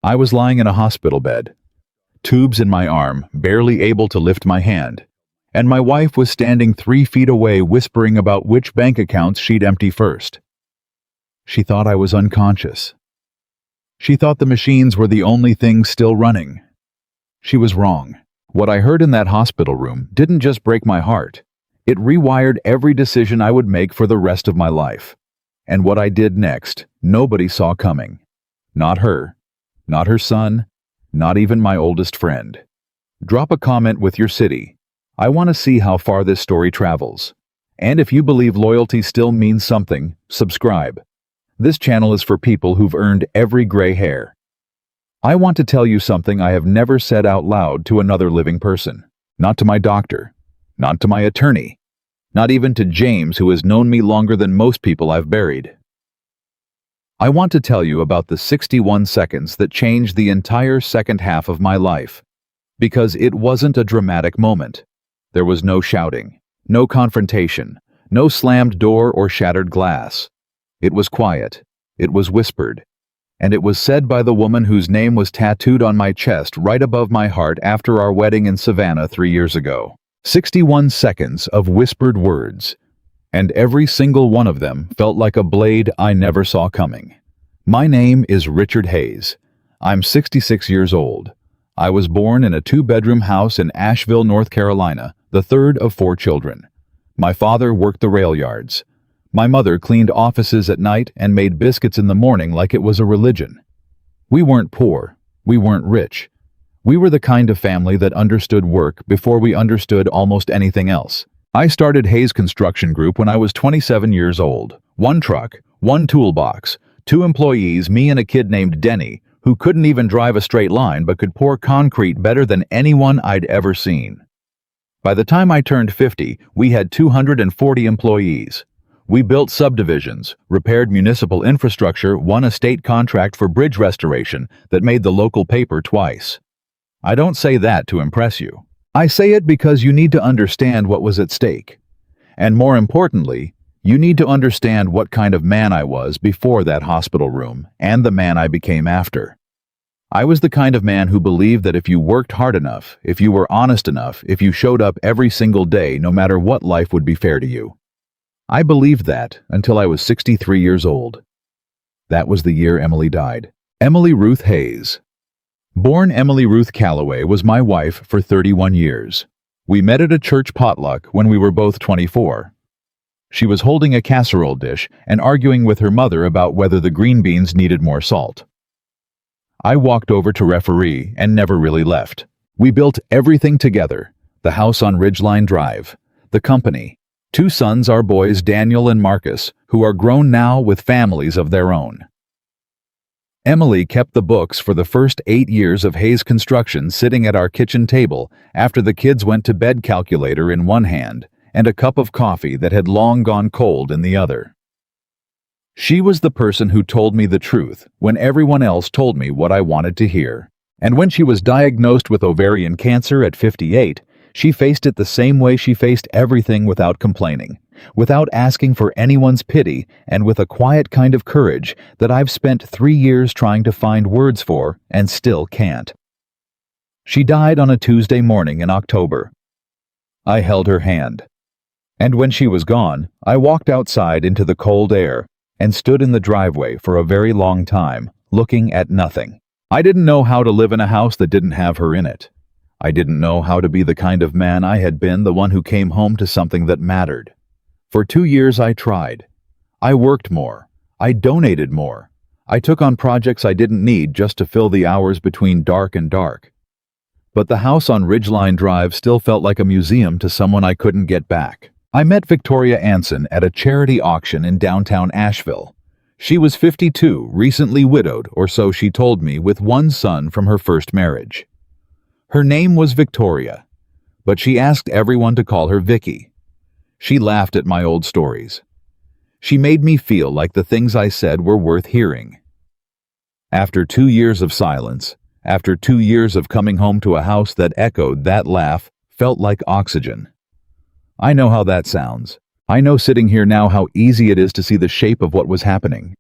I was lying in a hospital bed, tubes in my arm, barely able to lift my hand, and my wife was standing 3 feet away whispering about which bank accounts she'd empty first. She thought I was unconscious. She thought the machines were the only things still running. She was wrong. What I heard in that hospital room didn't just break my heart. It rewired every decision I would make for the rest of my life. And what I did next, nobody saw coming. Not her, not her son, not even my oldest friend. Drop a comment with your city. I want to see how far this story travels. And if you believe loyalty still means something, subscribe. This channel is for people who've earned every gray hair. I want to tell you something I have never said out loud to another living person. Not to my doctor. Not to my attorney. Not even to James, who has known me longer than most people I've buried. I want to tell you about the 61 seconds that changed the entire second half of my life. Because it wasn't a dramatic moment. There was no shouting, no confrontation, no slammed door or shattered glass. It was quiet. It was whispered. And it was said by the woman whose name was tattooed on my chest right above my heart after our wedding in Savannah 3 years ago. 61 seconds of whispered words, and every single one of them felt like a blade I never saw coming. My name is Richard Hayes. I'm 66 years old. I was born in a 2-bedroom house in Asheville, North Carolina, the third of 4 children. My father worked the rail yards. My mother cleaned offices at night and made biscuits in the morning like it was a religion. We weren't poor. We weren't rich. We were the kind of family that understood work before we understood almost anything else. I started Hayes Construction Group when I was 27 years old. 1 truck, 1 toolbox, 2 employees, me and a kid named Denny, who couldn't even drive a straight line but could pour concrete better than anyone I'd ever seen. By the time I turned 50, we had 240 employees. We built subdivisions, repaired municipal infrastructure, won a state contract for bridge restoration that made the local paper twice. I don't say that to impress you. I say it because you need to understand what was at stake. And more importantly, you need to understand what kind of man I was before that hospital room and the man I became after. I was the kind of man who believed that if you worked hard enough, if you were honest enough, if you showed up every single day, no matter what, life would be fair to you. I believed that until I was 63 years old. That was the year Emily died. Emily Ruth Hayes. Born Emily Ruth Calloway was my wife for 31 years. We met at a church potluck when we were both 24. She was holding a casserole dish and arguing with her mother about whether the green beans needed more salt. I walked over to referee and never really left. We built everything together. The house on Ridgeline Drive, the company, 2 sons, our boys Daniel and Marcus, who are grown now with families of their own. Emily kept the books for the first 8 years of Hayes Construction sitting at our kitchen table after the kids went to bed, calculator in one hand and a cup of coffee that had long gone cold in the other. She was the person who told me the truth when everyone else told me what I wanted to hear. And when she was diagnosed with ovarian cancer at 58, she faced it the same way she faced everything, without complaining, without asking for anyone's pity, and with a quiet kind of courage that I've spent 3 years trying to find words for and still can't. She died on a Tuesday morning in October. I held her hand. And when she was gone, I walked outside into the cold air and stood in the driveway for a very long time, looking at nothing. I didn't know how to live in a house that didn't have her in it. I didn't know how to be the kind of man I had been, the one who came home to something that mattered. For 2 years I tried. I worked more. I donated more. I took on projects I didn't need just to fill the hours between dark and dark. But the house on Ridgeline Drive still felt like a museum to someone I couldn't get back. I met Victoria Anson at a charity auction in downtown Asheville. She was 52, recently widowed, or so she told me, with 1 son from her first marriage. Her name was Victoria, but she asked everyone to call her Vicky. She laughed at my old stories. She made me feel like the things I said were worth hearing. After 2 years of silence, after 2 years of coming home to a house that echoed that laugh, felt like oxygen. I know how that sounds. I know sitting here now how easy it is to see the shape of what was happening.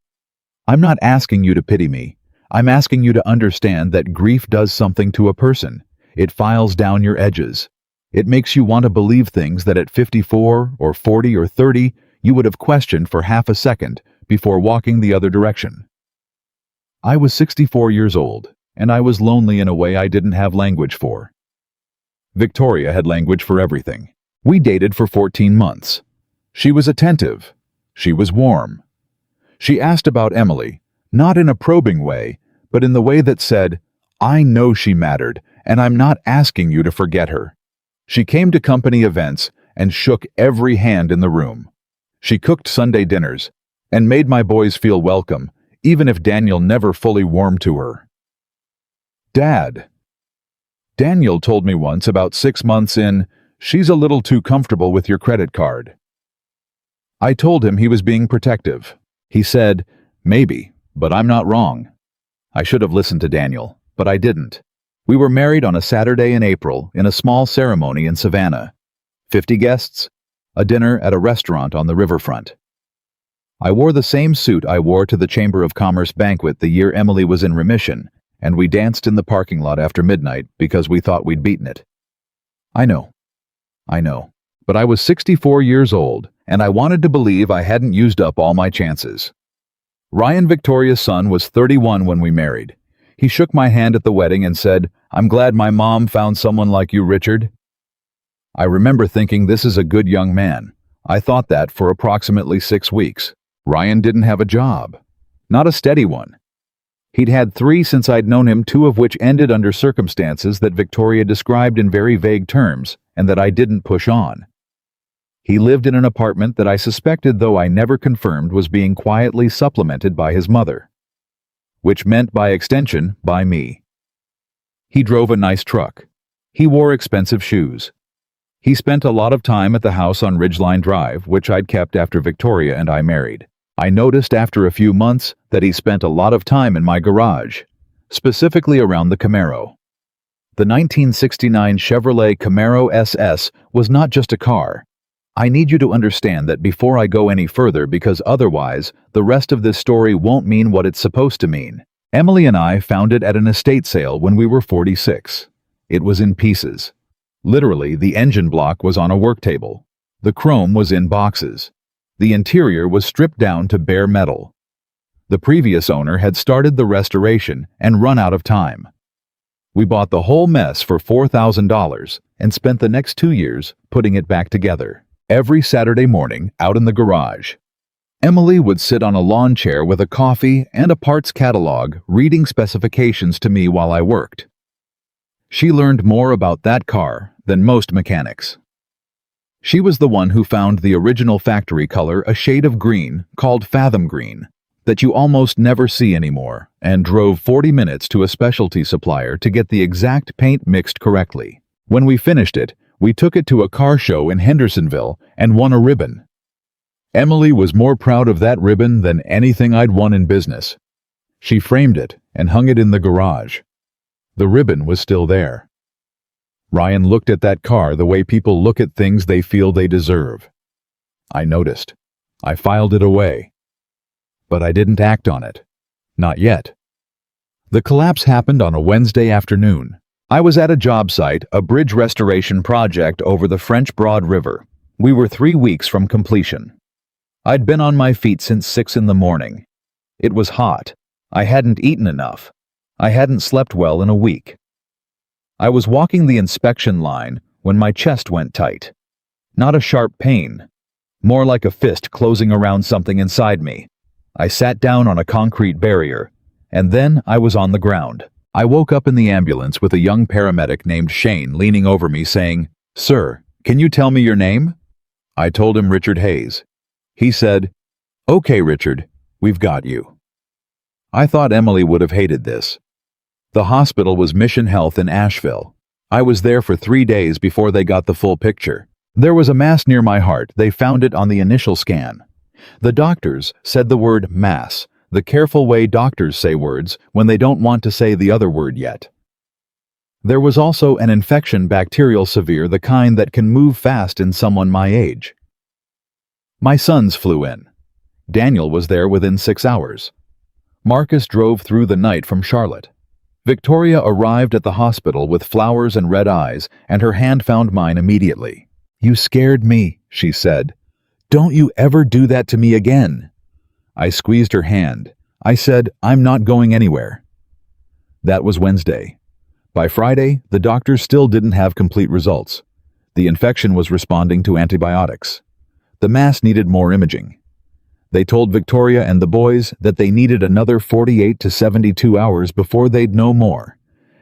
I'm not asking you to pity me. I'm asking you to understand that grief does something to a person. It files down your edges. It makes you want to believe things that at 54 or 40 or 30 you would have questioned for half a second before walking the other direction. I was 64 years old, and I was lonely in a way I didn't have language for. Victoria had language for everything. We dated for 14 months. She was attentive. She was warm. She asked about Emily, not in a probing way, but in the way that said, I know she mattered, and I'm not asking you to forget her. She came to company events and shook every hand in the room. She cooked Sunday dinners and made my boys feel welcome, even if Daniel never fully warmed to her. Dad. Daniel told me once about 6 months in, she's a little too comfortable with your credit card. I told him he was being protective. He said, maybe, but I'm not wrong. I should have listened to Daniel, but I didn't. We were married on a Saturday in April in a small ceremony in Savannah. 50 guests, a dinner at a restaurant on the riverfront. I wore the same suit I wore to the Chamber of Commerce banquet the year Emily was in remission, and we danced in the parking lot after midnight because we thought we'd beaten it. I know, but I was 64 years old, and I wanted to believe I hadn't used up all my chances. Ryan, Victoria's son, was 31 when we married. He shook my hand at the wedding and said, I'm glad my mom found someone like you, Richard. I remember thinking this is a good young man. I thought that for approximately 6 weeks. Ryan didn't have a job. Not a steady one. He'd had 3 since I'd known him, 2 of which ended under circumstances that Victoria described in very vague terms and that I didn't push on. He lived in an apartment that I suspected, though I never confirmed, was being quietly supplemented by his mother, which meant by extension, by me. He drove a nice truck. He wore expensive shoes. He spent a lot of time at the house on Ridgeline Drive, which I'd kept after Victoria and I married. I noticed after a few months that he spent a lot of time in my garage, specifically around the Camaro. The 1969 Chevrolet Camaro SS was not just a car. I need you to understand that before I go any further, because otherwise the rest of this story won't mean what it's supposed to mean. Emily and I found it at an estate sale when we were 46. It was in pieces. Literally, the engine block was on a work table. The chrome was in boxes. The interior was stripped down to bare metal. The previous owner had started the restoration and run out of time. We bought the whole mess for $4,000 and spent the next 2 years putting it back together. Every Saturday morning, out in the garage, Emily would sit on a lawn chair with a coffee and a parts catalog, reading specifications to me while I worked. She learned more about that car than most mechanics. She was the one who found the original factory color, a shade of green called Fathom Green, that you almost never see anymore, and drove 40 minutes to a specialty supplier to get the exact paint mixed correctly. When we finished it, we took it to a car show in Hendersonville and won a ribbon. Emily was more proud of that ribbon than anything I'd won in business. She framed it and hung it in the garage. The ribbon was still there. Ryan looked at that car the way people look at things they feel they deserve. I noticed. I filed it away. But I didn't act on it. Not yet. The collapse happened on a Wednesday afternoon. I was at a job site, a bridge restoration project over the French Broad River. We were 3 weeks from completion. I'd been on my feet since 6 in the morning. It was hot. I hadn't eaten enough. I hadn't slept well in a week. I was walking the inspection line when my chest went tight. Not a sharp pain, more like a fist closing around something inside me. I sat down on a concrete barrier, and then I was on the ground. I woke up in the ambulance with a young paramedic named Shane leaning over me saying, "Sir, can you tell me your name?" I told him Richard Hayes. He said, "Okay, Richard, we've got you." I thought Emily would have hated this. The hospital was Mission Health in Asheville. I was there for 3 days before they got the full picture. There was a mass near my heart. They found it on the initial scan. The doctors said the word mass, the careful way doctors say words when they don't want to say the other word yet. There was also an infection, bacterial severe, the kind that can move fast in someone my age. My sons flew in. Daniel was there within 6 hours. Marcus drove through the night from Charlotte. Victoria arrived at the hospital with flowers and red eyes, and her hand found mine immediately. "You scared me," she said. "Don't you ever do that to me again." I squeezed her hand. I said, "I'm not going anywhere." That was Wednesday. By Friday, the doctors still didn't have complete results. The infection was responding to antibiotics. The mass needed more imaging. They told Victoria and the boys that they needed another 48 to 72 hours before they'd know more,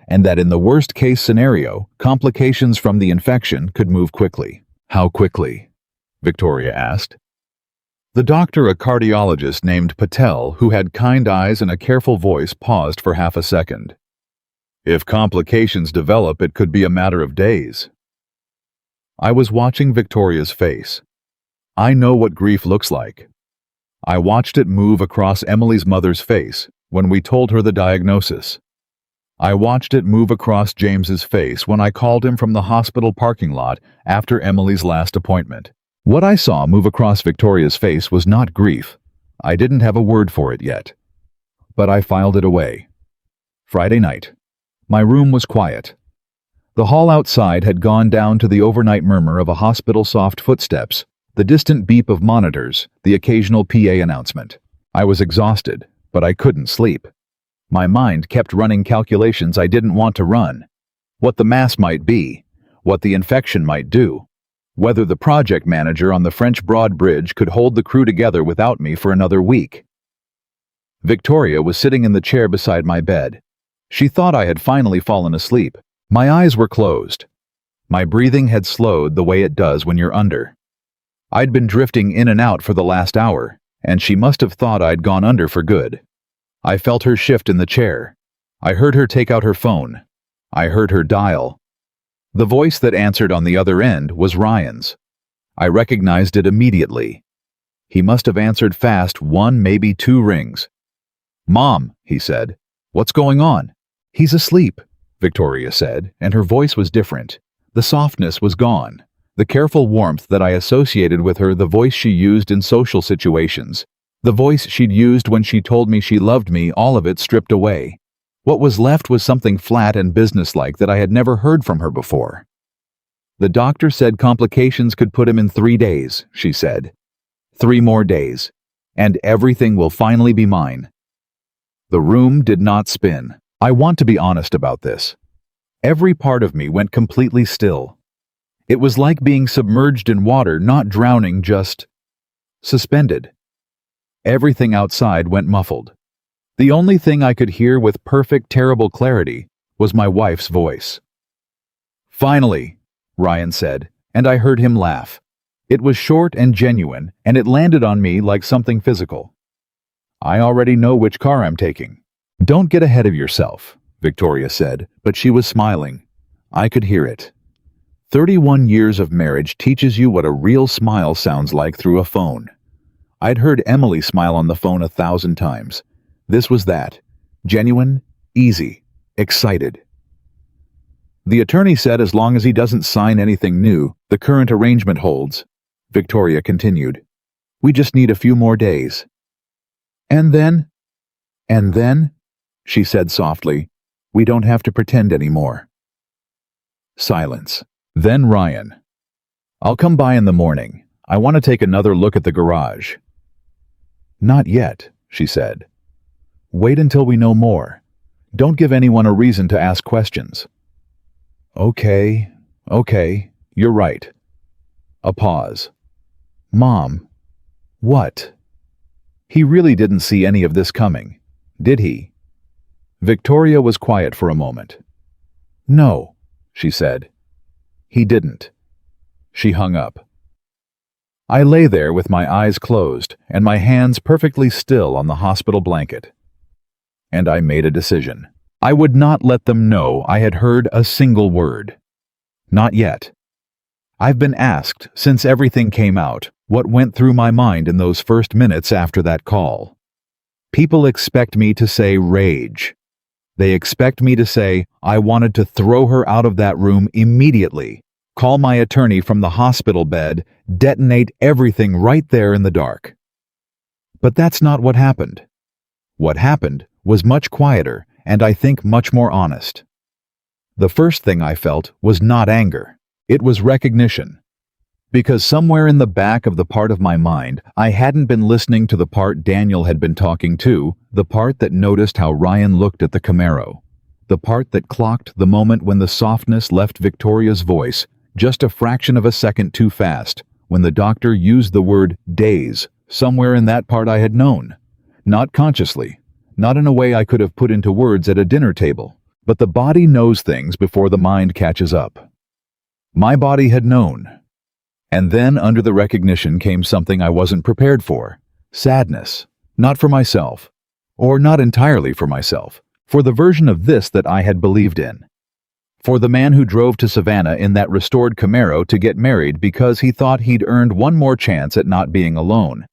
and that in the worst-case scenario, complications from the infection could move quickly. "How quickly?" Victoria asked. The doctor, a cardiologist named Patel, who had kind eyes and a careful voice, paused for half a second. "If complications develop, it could be a matter of days." I was watching Victoria's face. I know what grief looks like. I watched it move across Emily's mother's face when we told her the diagnosis. I watched it move across James's face when I called him from the hospital parking lot after Emily's last appointment. What I saw move across Victoria's face was not grief. I didn't have a word for it yet. But I filed it away. Friday night. My room was quiet. The hall outside had gone down to the overnight murmur of a hospital's soft footsteps, the distant beep of monitors, the occasional PA announcement. I was exhausted, but I couldn't sleep. My mind kept running calculations I didn't want to run. What the mass might be, what the infection might do, whether the project manager on the French Broad Bridge could hold the crew together without me for another week. Victoria was sitting in the chair beside my bed. She thought I had finally fallen asleep. My eyes were closed. My breathing had slowed the way it does when you're under. I'd been drifting in and out for the last hour, and she must have thought I'd gone under for good. I felt her shift in the chair. I heard her take out her phone. I heard her dial. The voice that answered on the other end was Ryan's. I recognized it immediately. He must have answered fast, 1, maybe 2 rings. "Mom," he said. "What's going on?" "He's asleep," Victoria said, and her voice was different. The softness was gone. The careful warmth that I associated with her, the voice she used in social situations, the voice she'd used when she told me she loved me, all of it stripped away. What was left was something flat and businesslike that I had never heard from her before. "The doctor said complications could put him in 3 days," she said. 3 more days, and everything will finally be mine. The room did not spin. I want to be honest about this. Every part of me went completely still. It was like being submerged in water, not drowning, just suspended. Everything outside went muffled. The only thing I could hear with perfect, terrible clarity was my wife's voice. "Finally," Ryan said, and I heard him laugh. It was short and genuine, and it landed on me like something physical. "I already know which car I'm taking." "Don't get ahead of yourself," Victoria said, but she was smiling. I could hear it. 31 years of marriage teaches you what a real smile sounds like through a phone. I'd heard Emily smile on the phone 1,000 times. This was that. Genuine, easy, excited. "The attorney said as long as he doesn't sign anything new, the current arrangement holds," Victoria continued. "We just need a few more days." "And then?" "And then," she said softly, "we don't have to pretend anymore." Silence. Then Ryan. "I'll come by in the morning. I want to take another look at the garage." "Not yet," she said. "Wait until we know more. Don't give anyone a reason to ask questions." Okay, you're right." A pause. "Mom, what?" He really didn't see any of this coming, did he? Victoria was quiet for a moment. "No," she said. "He didn't." She hung up. I lay there with my eyes closed and my hands perfectly still on the hospital blanket. And I made a decision. I would not let them know I had heard a single word. Not yet. I've been asked, since everything came out, what went through my mind in those first minutes after that call. People expect me to say rage. They expect me to say I wanted to throw her out of that room immediately, call my attorney from the hospital bed, detonate everything right there in the dark. But that's not what happened. What happened was much quieter and I think much more honest. The first thing I felt was not anger. It was recognition. Because somewhere in the back of the part of my mind, I hadn't been listening to the part Daniel had been talking to, the part that noticed how Ryan looked at the Camaro. The part that clocked the moment when the softness left Victoria's voice just a fraction of a second too fast, when the doctor used the word days. Somewhere in that part I had known. Not consciously, not in a way I could have put into words at a dinner table, but the body knows things before the mind catches up. My body had known. And then under the recognition came something I wasn't prepared for. Sadness. Not for myself. Or not entirely for myself. For the version of this that I had believed in. For the man who drove to Savannah in that restored Camaro to get married because he thought he'd earned one more chance at not being alone.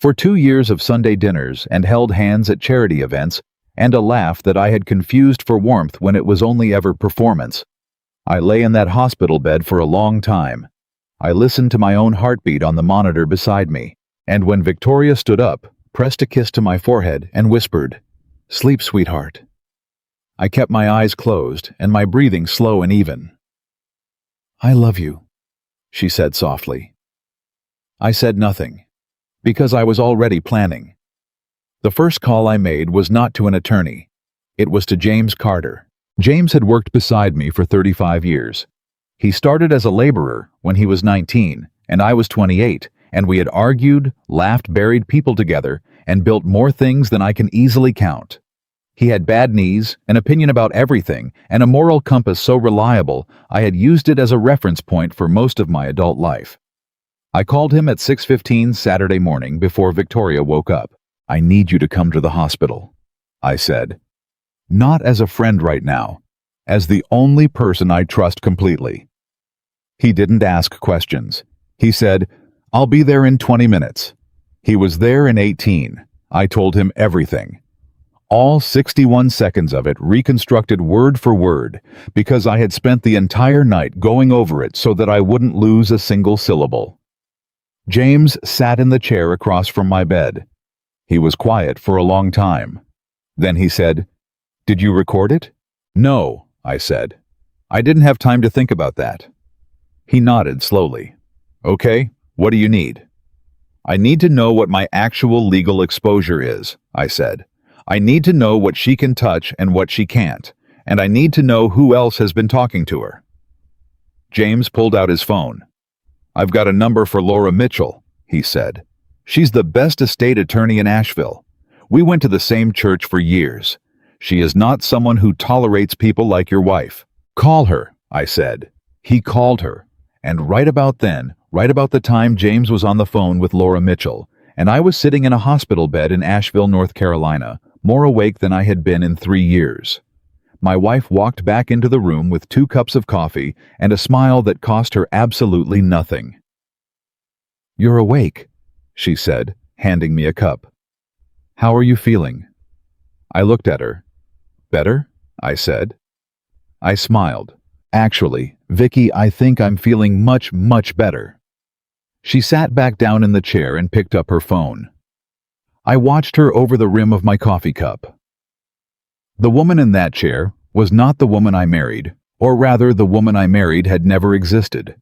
For 2 years of Sunday dinners and held hands at charity events, and a laugh that I had confused for warmth when it was only ever performance. I lay in that hospital bed for a long time. I listened to my own heartbeat on the monitor beside me, and when Victoria stood up, pressed a kiss to my forehead and whispered, "Sleep, sweetheart." I kept my eyes closed and my breathing slow and even. "I love you," she said softly. I said nothing, because I was already planning. The first call I made was not to an attorney. It was to James Carter. James had worked beside me for 35 years. He started as a laborer when he was 19, and I was 28, and we had argued, laughed buried people together, and built more things than I can easily count. He had bad knees, an opinion about everything, and a moral compass so reliable I had used it as a reference point for most of my adult life. I called him at 6:15 Saturday morning before Victoria woke up. "I need you to come to the hospital," I said. Not as a friend right now, as the only person I trust completely. He didn't ask questions. He said, "I'll be there in 20 minutes. He was there in 18. I told him everything. All 61 seconds of it reconstructed word for word, because I had spent the entire night going over it so that I wouldn't lose a single syllable. James sat in the chair across from my bed. He was quiet for a long time. Then he said, "Did you record it?" "No," I said. "I didn't have time to think about that." He nodded slowly. "Okay, what do you need?" "I need to know what my actual legal exposure is," I said. "I need to know what she can touch and what she can't, and I need to know who else has been talking to her." James pulled out his phone. "I've got a number for Laura Mitchell," he said. "She's the best estate attorney in Asheville. We went to the same church for years. She is not someone who tolerates people like your wife. Call her," I said. He called her. And right about then, right about the time James was on the phone with Laura Mitchell, and I was sitting in a hospital bed in Asheville, North Carolina, more awake than I had been in 3 years. My wife walked back into the room with 2 cups of coffee and a smile that cost her absolutely nothing. "You're awake," she said, handing me a cup. "How are you feeling?" I looked at her. "Better?" I said. I smiled. "Actually, Vicky, I think I'm feeling much, much better." She sat back down in the chair and picked up her phone. I watched her over the rim of my coffee cup. The woman in that chair was not the woman I married, or rather the woman I married had never existed.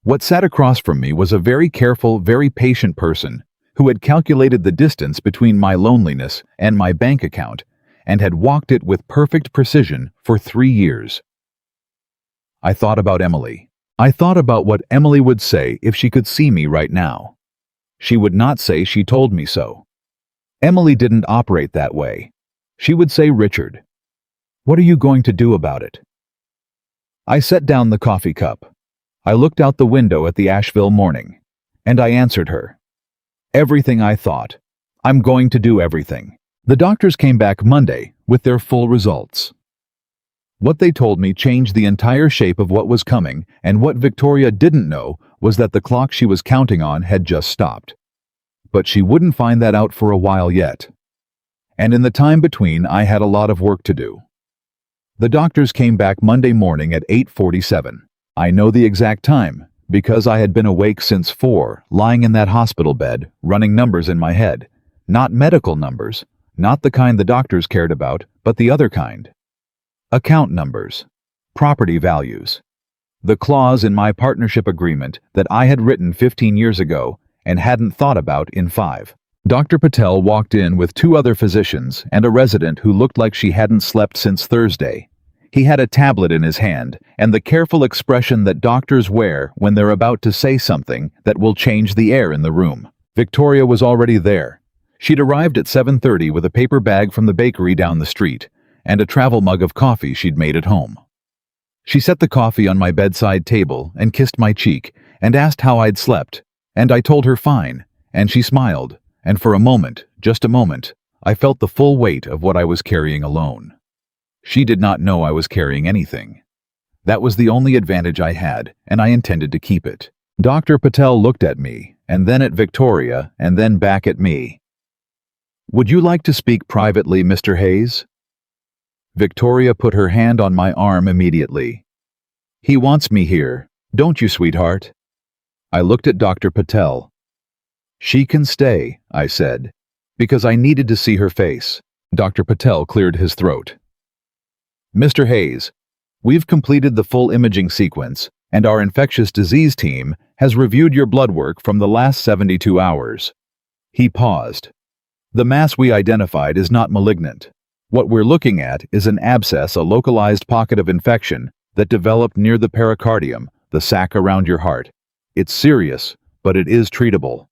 What sat across from me was a very careful, very patient person who had calculated the distance between my loneliness and my bank account and had walked it with perfect precision for 3 years. I thought about Emily. I thought about what Emily would say if she could see me right now. She would not say she told me so. Emily didn't operate that way. She would say, "Richard, what are you going to do about it?" I set down the coffee cup. I looked out the window at the Asheville morning, and I answered her. Everything I thought. I'm going to do everything. The doctors came back Monday with their full results. What they told me changed the entire shape of what was coming, and what Victoria didn't know was that the clock she was counting on had just stopped. But she wouldn't find that out for a while yet. And in the time between, I had a lot of work to do. The doctors came back Monday morning at 8:47. I know the exact time, because I had been awake since 4, lying in that hospital bed, running numbers in my head. Not medical numbers, Not the kind the doctors cared about, but the other kind. Account numbers. Property values. The clause in my partnership agreement that I had written 15 years ago and hadn't thought about in 5. Dr. Patel walked in with 2 other physicians and a resident who looked like she hadn't slept since Thursday. He had a tablet in his hand and the careful expression that doctors wear when they're about to say something that will change the air in the room. Victoria was already there. She'd arrived at 7:30 with a paper bag from the bakery down the street and a travel mug of coffee she'd made at home. She set the coffee on my bedside table and kissed my cheek and asked how I'd slept, and I told her fine, and she smiled, and for a moment, just a moment, I felt the full weight of what I was carrying alone. She did not know I was carrying anything. That was the only advantage I had, and I intended to keep it. Dr. Patel looked at me, and then at Victoria, and then back at me. "Would you like to speak privately, Mr. Hayes?" Victoria put her hand on my arm immediately. "He wants me here, don't you, sweetheart?" I looked at Dr. Patel. "She can stay," I said, because I needed to see her face. Dr. Patel cleared his throat. "Mr. Hayes, we've completed the full imaging sequence, and our infectious disease team has reviewed your blood work from the last 72 hours. He paused. "The mass we identified is not malignant. What we're looking at is an abscess, a localized pocket of infection that developed near the pericardium, the sac around your heart. It's serious, but it is treatable."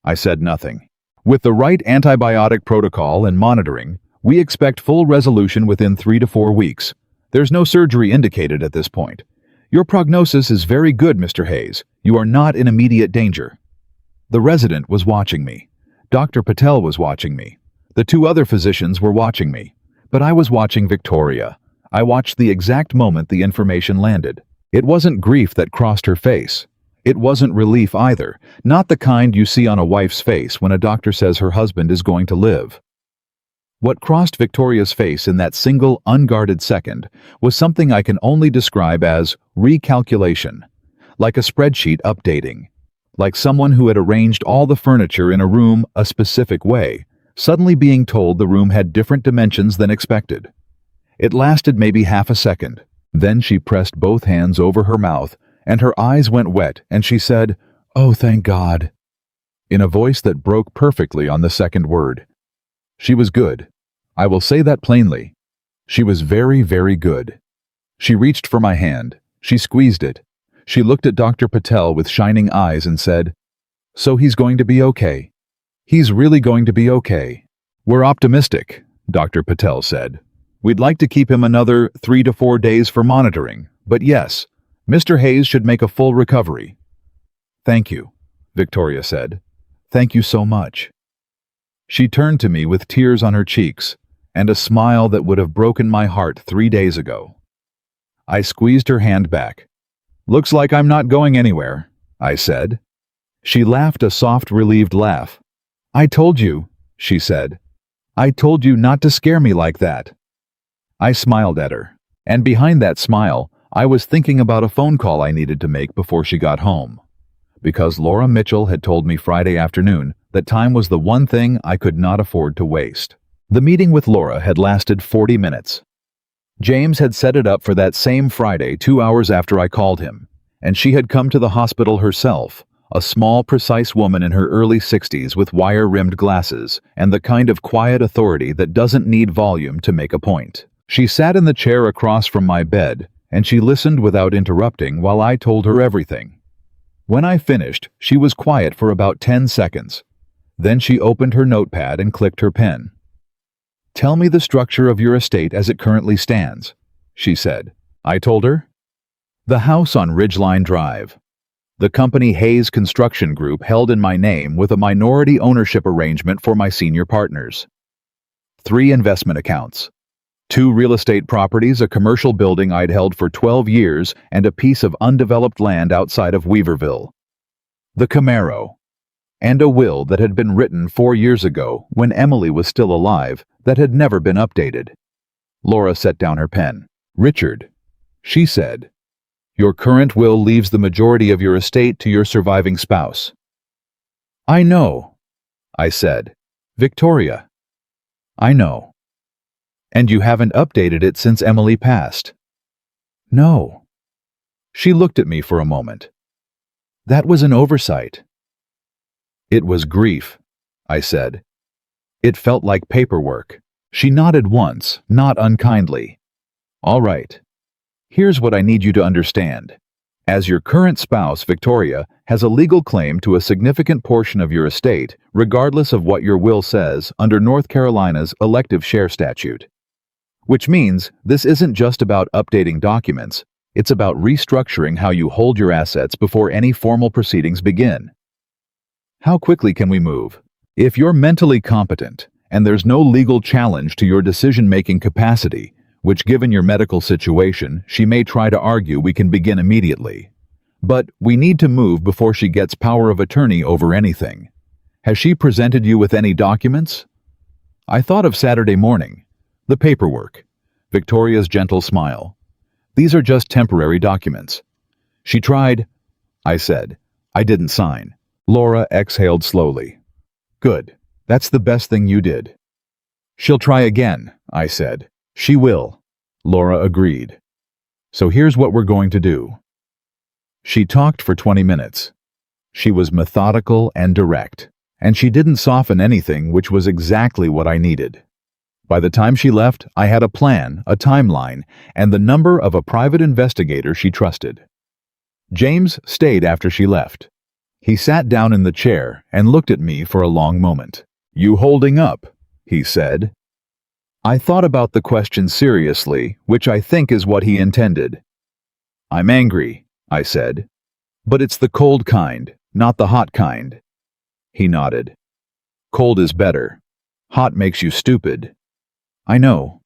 I said nothing. "With the right antibiotic protocol and monitoring, we expect full resolution within 3 to 4 weeks. There's no surgery indicated at this point. Your prognosis is very good, Mr. Hayes. You are not in immediate danger." The resident was watching me. Dr. Patel was watching me. The 2 other physicians were watching me. But I was watching Victoria. I watched the exact moment the information landed. It wasn't grief that crossed her face. It wasn't relief either, not the kind you see on a wife's face when a doctor says her husband is going to live. What crossed Victoria's face in that single, unguarded second was something I can only describe as recalculation, like a spreadsheet updating, like someone who had arranged all the furniture in a room a specific way, suddenly being told the room had different dimensions than expected. It lasted maybe half a second. Then she pressed both hands over her mouth, and her eyes went wet, and she said, "Oh, thank God," in a voice that broke perfectly on the second word. She was good. I will say that plainly. She was very, very good. She reached for my hand. She squeezed it. She looked at Dr. Patel with shining eyes and said, "So he's going to be okay. He's really going to be okay." "We're optimistic," Dr. Patel said. "We'd like to keep him another 3 to 4 days for monitoring, but yes, Mr. Hayes should make a full recovery." "Thank you," Victoria said. "Thank you so much." She turned to me with tears on her cheeks and a smile that would have broken my heart 3 days ago. I squeezed her hand back. "Looks like I'm not going anywhere," I said. She laughed a soft, relieved laugh. "I told you," she said. "I told you not to scare me like that." I smiled at her, and behind that smile, I was thinking about a phone call I needed to make before she got home. Because Laura Mitchell had told me Friday afternoon that time was the one thing I could not afford to waste. The meeting with Laura had lasted 40 minutes. James had set it up for that same Friday 2 hours after I called him, and she had come to the hospital herself, a small, precise woman in her early 60s with wire-rimmed glasses and the kind of quiet authority that doesn't need volume to make a point. She sat in the chair across from my bed, and she listened without interrupting while I told her everything. When I finished, she was quiet for about 10 seconds. Then she opened her notepad and clicked her pen. "Tell me the structure of your estate as it currently stands," she said. I told her. "The house on Ridgeline Drive. The company Hayes Construction Group held in my name with a minority ownership arrangement for my senior partners. 3 investment accounts. 2 real estate properties, a commercial building I'd held for 12 years, and a piece of undeveloped land outside of Weaverville. The Camaro. And a will that had been written 4 years ago, when Emily was still alive, that had never been updated." Laura set down her pen. "Richard," she said, "your current will leaves the majority of your estate to your surviving spouse." "I know," I said. "Victoria." I know. And you haven't updated it since Emily passed. No. She looked at me for a moment. That was an oversight. It was grief, I said. It felt like paperwork. She nodded once, not unkindly. All right. Here's what I need you to understand. As your current spouse, Victoria, has a legal claim to a significant portion of your estate, regardless of what your will says, under North Carolina's elective share statute. Which means this isn't just about updating documents, it's about restructuring how you hold your assets before any formal proceedings begin. How quickly can we move? If you're mentally competent, and there's no legal challenge to your decision-making capacity, which given your medical situation, she may try to argue we can begin immediately. But we need to move before she gets power of attorney over anything. Has she presented you with any documents? I thought of Saturday morning. The paperwork. Victoria's gentle smile. These are just temporary documents. She tried. I said. I didn't sign. Laura exhaled slowly. Good. That's the best thing you did. She'll try again, I said. She will. Laura agreed. So here's what we're going to do. She talked for 20 minutes. She was methodical and direct, and she didn't soften anything, which was exactly what I needed. By the time she left, I had a plan, a timeline, and the number of a private investigator she trusted. James stayed after she left. He sat down in the chair and looked at me for a long moment. You holding up? He said. I thought about the question seriously, which I think is what he intended. I'm angry, I said. But it's the cold kind, not the hot kind. He nodded. Cold is better. Hot makes you stupid. I know.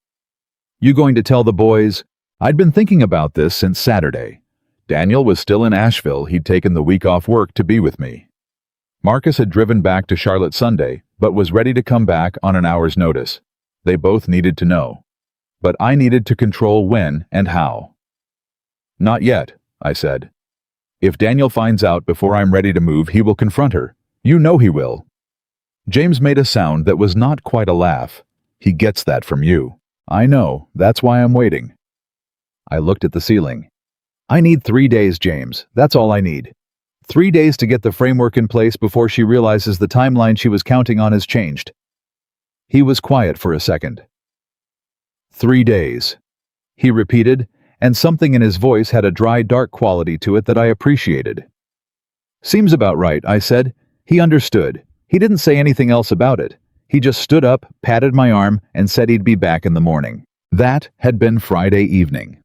You going to tell the boys? I'd been thinking about this since Saturday. Daniel was still in Asheville. He'd taken the week off work to be with me. Marcus had driven back to Charlotte Sunday, but was ready to come back on an hour's notice. They both needed to know. But I needed to control when and how. Not yet, I said. If Daniel finds out before I'm ready to move, he will confront her. You know he will. James made a sound that was not quite a laugh. He gets that from you. I know, that's why I'm waiting. I looked at the ceiling. I need 3 days, James. That's all I need. 3 days to get the framework in place before she realizes the timeline she was counting on has changed. He was quiet for a second. 3 days, he repeated, and something in his voice had a dry, dark quality to it that I appreciated. Seems about right, I said. He understood. He didn't say anything else about it. He just stood up, patted my arm, and said he'd be back in the morning. That had been Friday evening.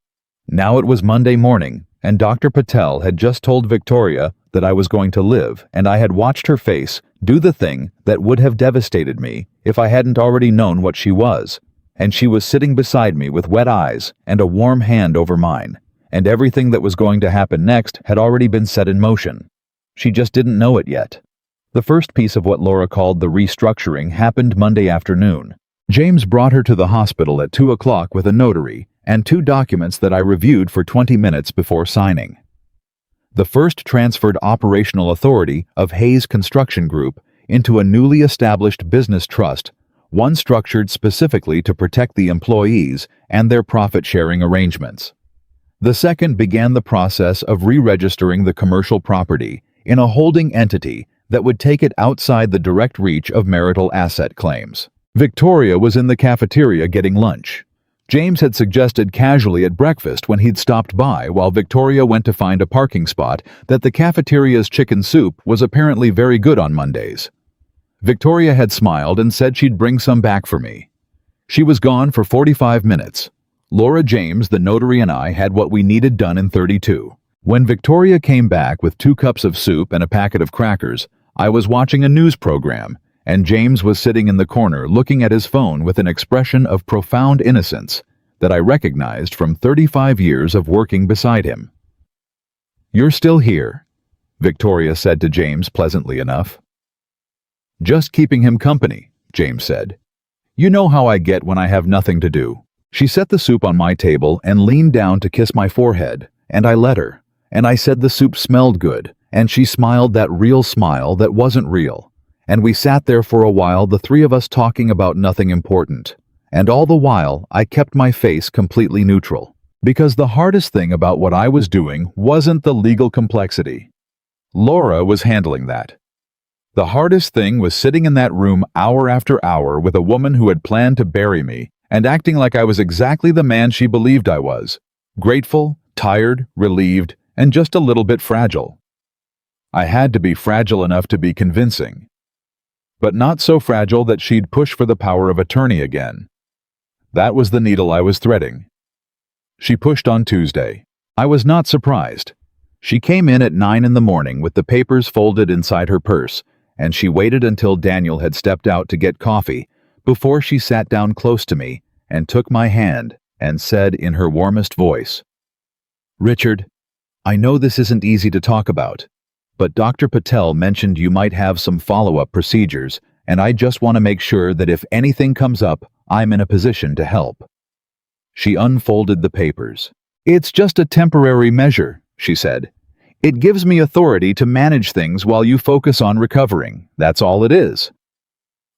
Now it was Monday morning, and Dr. Patel had just told Victoria that I was going to live, and I had watched her face do the thing that would have devastated me if I hadn't already known what she was. And she was sitting beside me with wet eyes and a warm hand over mine, and everything that was going to happen next had already been set in motion. She just didn't know it yet. The first piece of what Laura called the restructuring happened Monday afternoon. James brought her to the hospital at 2 o'clock with a notary and 2 documents that I reviewed for 20 minutes before signing. The first transferred operational authority of Hayes Construction Group into a newly established business trust, one structured specifically to protect the employees and their profit-sharing arrangements. The second began the process of re-registering the commercial property in a holding entity that would take it outside the direct reach of marital asset claims. Victoria was in the cafeteria getting lunch. James had suggested casually at breakfast when he'd stopped by while Victoria went to find a parking spot that the cafeteria's chicken soup was apparently very good on Mondays. Victoria had smiled and said she'd bring some back for me. She was gone for 45 minutes. Laura, James, the notary, and I had what we needed done in 32. When Victoria came back with 2 cups of soup and a packet of crackers, I was watching a news program, and James was sitting in the corner looking at his phone with an expression of profound innocence that I recognized from 35 years of working beside him. You're still here, Victoria said to James pleasantly enough. Just keeping him company, James said. You know how I get when I have nothing to do. She set the soup on my table and leaned down to kiss my forehead, and I let her, and I said the soup smelled good, and she smiled that real smile that wasn't real, and we sat there for a while, the three of us talking about nothing important. And all the while, I kept my face completely neutral. Because the hardest thing about what I was doing wasn't the legal complexity. Laura was handling that. The hardest thing was sitting in that room hour after hour with a woman who had planned to bury me and acting like I was exactly the man she believed I was. Grateful, tired, relieved, and just a little bit fragile. I had to be fragile enough to be convincing. But not so fragile that she'd push for the power of attorney again. That was the needle I was threading. She pushed on Tuesday. I was not surprised. She came in at 9 in the morning with the papers folded inside her purse, and she waited until Daniel had stepped out to get coffee before she sat down close to me and took my hand and said in her warmest voice, "Richard, I know this isn't easy to talk about, but Dr. Patel mentioned you might have some follow-up procedures, and I just want to make sure that if anything comes up, I'm in a position to help." She unfolded the papers. "It's just a temporary measure," she said. "It gives me authority to manage things while you focus on recovering. That's all it is."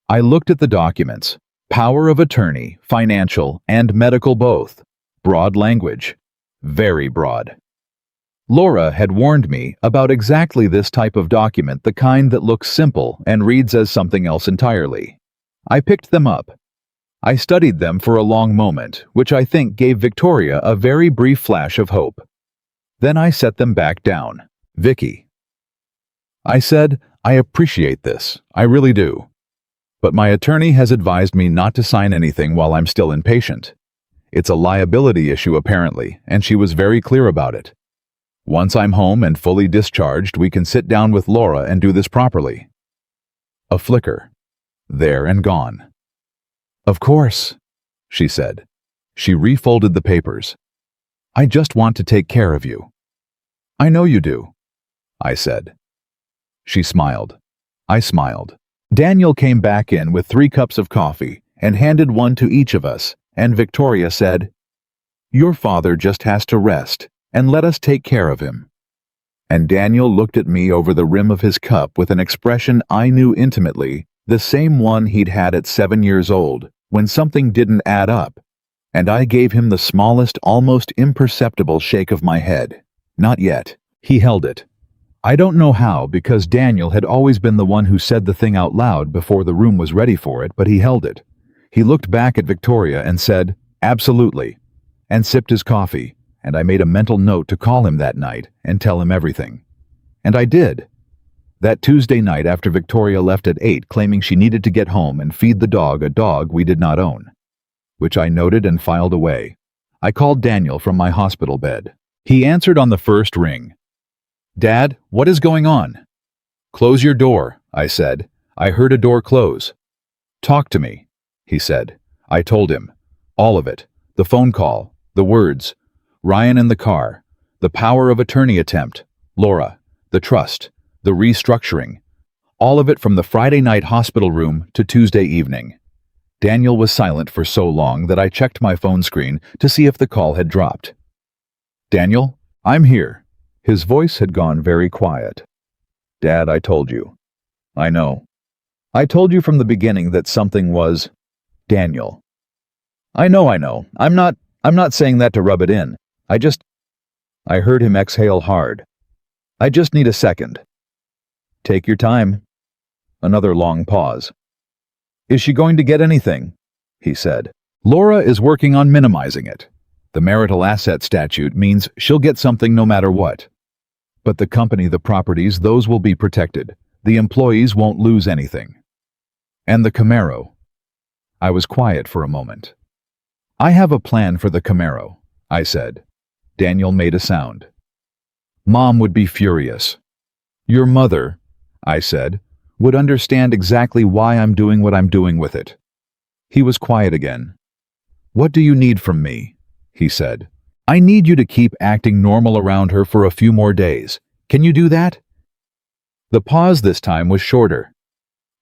I looked at the documents. Power of attorney, financial, and medical both. Broad language. Very broad. Laura had warned me about exactly this type of document, the kind that looks simple and reads as something else entirely. I picked them up. I studied them for a long moment, which I think gave Victoria a very brief flash of hope. Then I set them back down. "Vicky," I said, "I appreciate this. I really do. But my attorney has advised me not to sign anything while I'm still inpatient. It's a liability issue apparently, and she was very clear about it. Once I'm home and fully discharged, we can sit down with Laura and do this properly." A flicker. There and gone. "Of course," she said. She refolded the papers. "I just want to take care of you." "I know you do," I said. She smiled. I smiled. Daniel came back in with 3 cups of coffee and handed one to each of us, and Victoria said, "Your father just has to rest, and let us take care of him." And Daniel looked at me over the rim of his cup with an expression I knew intimately, the same one he'd had at 7 years old, when something didn't add up, and I gave him the smallest, almost imperceptible shake of my head. Not yet. He held it. I don't know how, because Daniel had always been the one who said the thing out loud before the room was ready for it, but he held it. He looked back at Victoria and said, "Absolutely," and sipped his coffee, and I made a mental note to call him that night and tell him everything. And I did. That Tuesday night after Victoria left at 8 claiming she needed to get home and feed the dog, a dog we did not own, which I noted and filed away. I called Daniel from my hospital bed. He answered on the first ring. "Dad, what is going on?" "Close your door," I said. I heard a door close. "Talk to me," he said. I told him. All of it. The phone call, the words, Ryan in the car, the power of attorney attempt, Laura, the trust, the restructuring. All of it from the Friday night hospital room to Tuesday evening. Daniel was silent for so long that I checked my phone screen to see if the call had dropped. "Daniel, I'm here." His voice had gone very quiet. "Dad, I told you." "I know. I told you from the beginning that something was..." "Daniel." I know. I'm not saying that to rub it in. I heard him exhale hard. "I just need a second." "Take your time." Another long pause. "Is she going to get anything?" he said. "Laura is working on minimizing it. The marital asset statute means she'll get something no matter what. But the company, the properties, those will be protected. The employees won't lose anything. And the Camaro." I was quiet for a moment. "I have a plan for the Camaro," I said. Daniel made a sound. "Mom would be furious." "Your mother," I said, "would understand exactly why I'm doing what I'm doing with it." He was quiet again. "What do you need from me?" he said. "I need you to keep acting normal around her for a few more days. Can you do that?" The pause this time was shorter.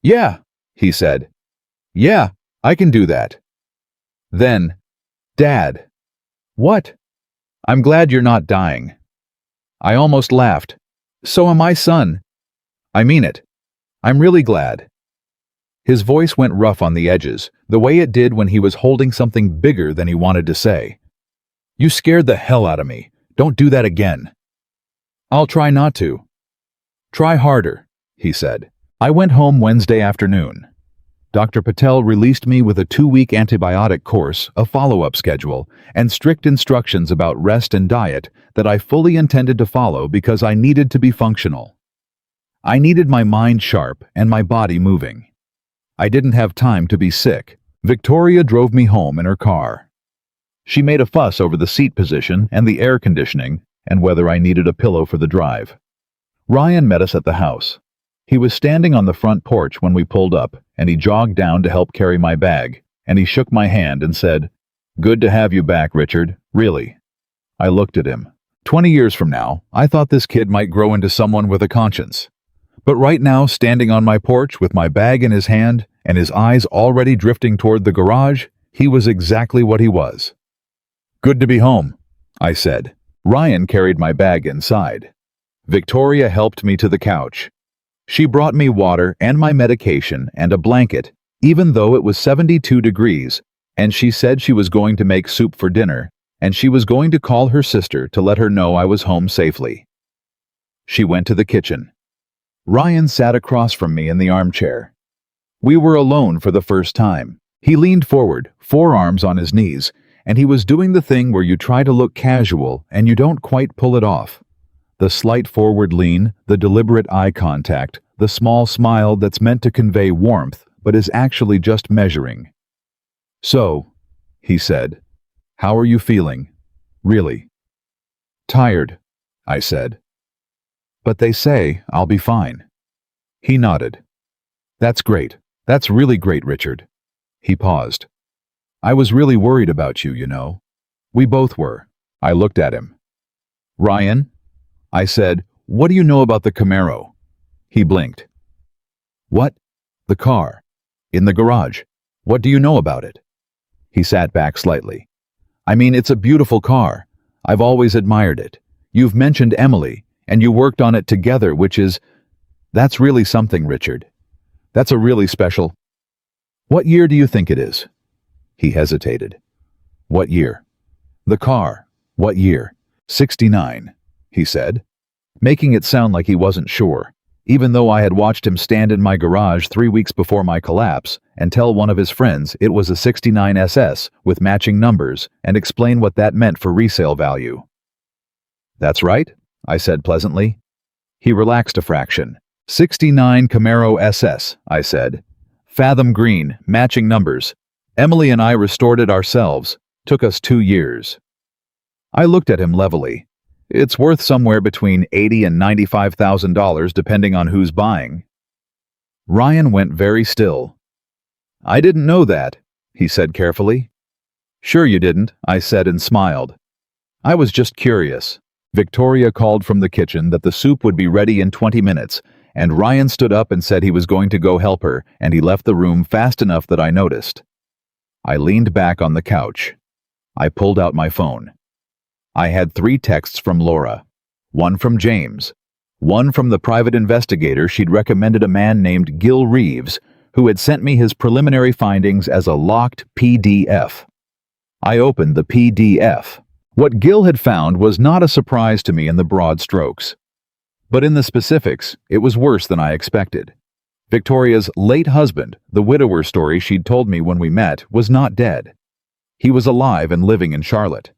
"Yeah," he said. "Yeah, I can do that." Then, "Dad." "What?" "I'm glad you're not dying." I almost laughed. "So am I, son." "I mean it. I'm really glad." His voice went rough on the edges, the way it did when he was holding something bigger than he wanted to say. "You scared the hell out of me. Don't do that again." "I'll try not to." "Try harder," he said. I went home Wednesday afternoon. Dr. Patel released me with a 2-week antibiotic course, a follow-up schedule, and strict instructions about rest and diet that I fully intended to follow because I needed to be functional. I needed my mind sharp and my body moving. I didn't have time to be sick. Victoria drove me home in her car. She made a fuss over the seat position and the air conditioning and whether I needed a pillow for the drive. Ryan met us at the house. He was standing on the front porch when we pulled up, and he jogged down to help carry my bag, and he shook my hand and said, "Good to have you back, Richard, really." I looked at him. 20 years from now, I thought this kid might grow into someone with a conscience. But right now, standing on my porch with my bag in his hand and his eyes already drifting toward the garage, he was exactly what he was. "Good to be home," I said. Ryan carried my bag inside. Victoria helped me to the couch. She brought me water and my medication and a blanket, even though it was 72 degrees, and she said she was going to make soup for dinner, and she was going to call her sister to let her know I was home safely. She went to the kitchen. Ryan sat across from me in the armchair. We were alone for the first time. He leaned forward, forearms on his knees, and he was doing the thing where you try to look casual and you don't quite pull it off. The slight forward lean, the deliberate eye contact, the small smile that's meant to convey warmth but is actually just measuring. "So," he said, "how are you feeling? Really?" "Tired," I said. "But they say I'll be fine." He nodded. "That's great. That's really great, Richard." He paused. "I was really worried about you, you know. We both were." I looked at him. "Ryan?" I said, "What do you know about the Camaro?" He blinked. "What? The car. In the garage. What do you know about it?" He sat back slightly. "I mean, it's a beautiful car. I've always admired it. You've mentioned Emily, and you worked on it together, that's really something, Richard. That's a really special." "What year do you think it is?" He hesitated. "What year?" "The car. What year?" "69. He said, making it sound like he wasn't sure, even though I had watched him stand in my garage 3 weeks before my collapse and tell one of his friends it was a 69 SS with matching numbers and explain what that meant for resale value. "That's right," I said pleasantly. He relaxed a fraction. "69 Camaro SS, I said. Fathom green, matching numbers. Emily and I restored it ourselves. Took us 2 years. I looked at him levelly. It's worth somewhere between $80,000 and $95,000 depending on who's buying. Ryan went very still. "I didn't know that," he said carefully. "Sure you didn't," I said and smiled. "I was just curious." Victoria called from the kitchen that the soup would be ready in 20 minutes, and Ryan stood up and said he was going to go help her, and he left the room fast enough that I noticed. I leaned back on the couch. I pulled out my phone. I had 3 texts from Laura, one from James, one from the private investigator she'd recommended a man named Gil Reeves, who had sent me his preliminary findings as a locked PDF. I opened the PDF. What Gil had found was not a surprise to me in the broad strokes. But in the specifics, it was worse than I expected. Victoria's late husband, the widower story she'd told me when we met, was not dead. He was alive and living in Charlotte.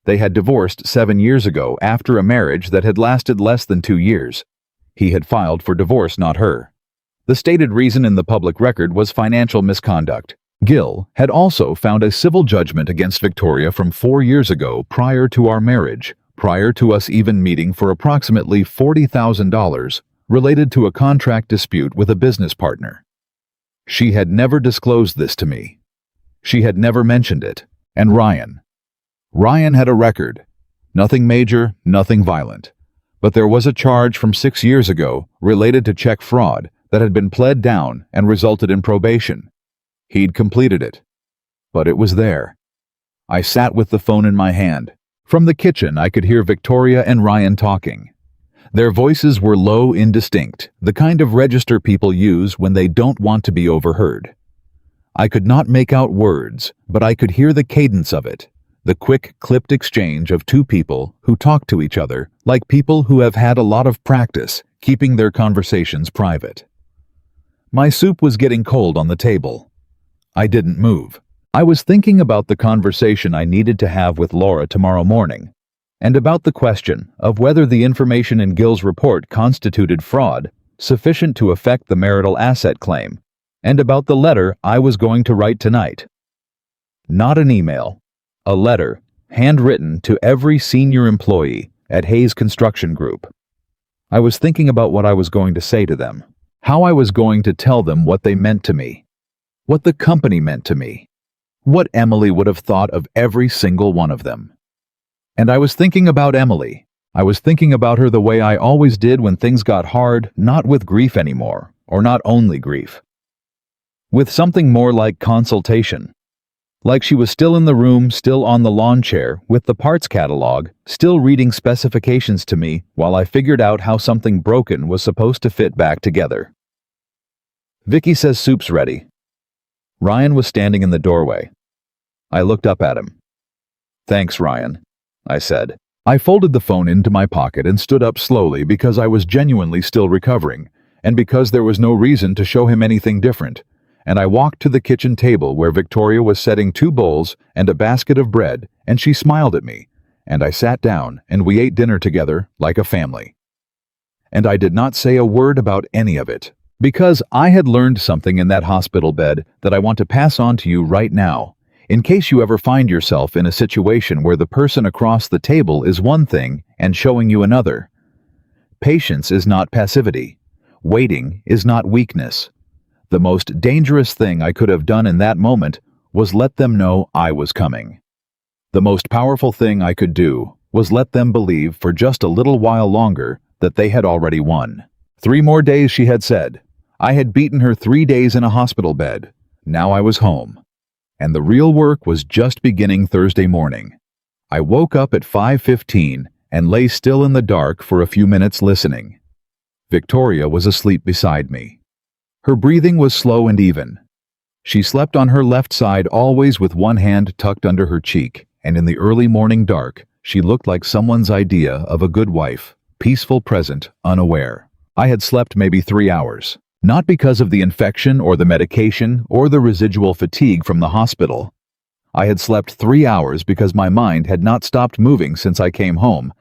They had divorced 7 years ago after a marriage that had lasted less than 2 years. He had filed for divorce, not her. The stated reason in the public record was financial misconduct. Gil had also found a civil judgment against Victoria from 4 years ago prior to our marriage, prior to us even meeting, for approximately $40,000 related to a contract dispute with a business partner. She had never disclosed this to me. She had never mentioned it. And Ryan had a record. Nothing major, nothing violent. But there was a charge from 6 years ago related to check fraud that had been pled down and resulted in probation. He'd completed it. But it was there. I sat with the phone in my hand. From the kitchen, I could hear Victoria and Ryan talking. Their voices were low, indistinct, the kind of register people use when they don't want to be overheard. I could not make out words, but I could hear the cadence of it, the quick, clipped exchange of two people who talk to each other like people who have had a lot of practice keeping their conversations private. My soup was getting cold on the table. I didn't move. I was thinking about the conversation I needed to have with Laura tomorrow morning, and about the question of whether the information in Gil's report constituted fraud sufficient to affect the marital asset claim, and about the letter I was going to write tonight. Not an email, a letter, handwritten to every senior employee at Hayes Construction Group. I was thinking about what I was going to say to them, how I was going to tell them what they meant to me, what the company meant to me, what Emily would have thought of every single one of them. And I was thinking about Emily. I was thinking about her the way I always did when things got hard, not with grief anymore, or not only grief. With something more like consultation. Like she was still in the room, still on the lawn chair, with the parts catalog, still reading specifications to me while I figured out how something broken was supposed to fit back together. Vicky says soup's ready. Ryan was standing in the doorway. I looked up at him. Thanks, Ryan, I said. I folded the phone into my pocket and stood up slowly because I was genuinely still recovering, and because there was no reason to show him anything different, and I walked to the kitchen table where Victoria was setting 2 bowls and a basket of bread, and she smiled at me, and I sat down and we ate dinner together like a family. And I did not say a word about any of it, because I had learned something in that hospital bed that I want to pass on to you right now, in case you ever find yourself in a situation where the person across the table is one thing and showing you another. Patience is not passivity. Waiting is not weakness. The most dangerous thing I could have done in that moment was let them know I was coming. The most powerful thing I could do was let them believe for just a little while longer that they had already won. 3 more days, she had said. I had beaten her 3 days in a hospital bed. Now I was home. And the real work was just beginning Thursday morning. I woke up at 5:15 and lay still in the dark for a few minutes listening. Victoria was asleep beside me. Her breathing was slow and even. She slept on her left side, always with one hand tucked under her cheek, and in the early morning dark, she looked like someone's idea of a good wife, peaceful, present, unaware. I had slept maybe 3 hours. Not because of the infection or the medication or the residual fatigue from the hospital. I had slept 3 hours because my mind had not stopped moving since I came home,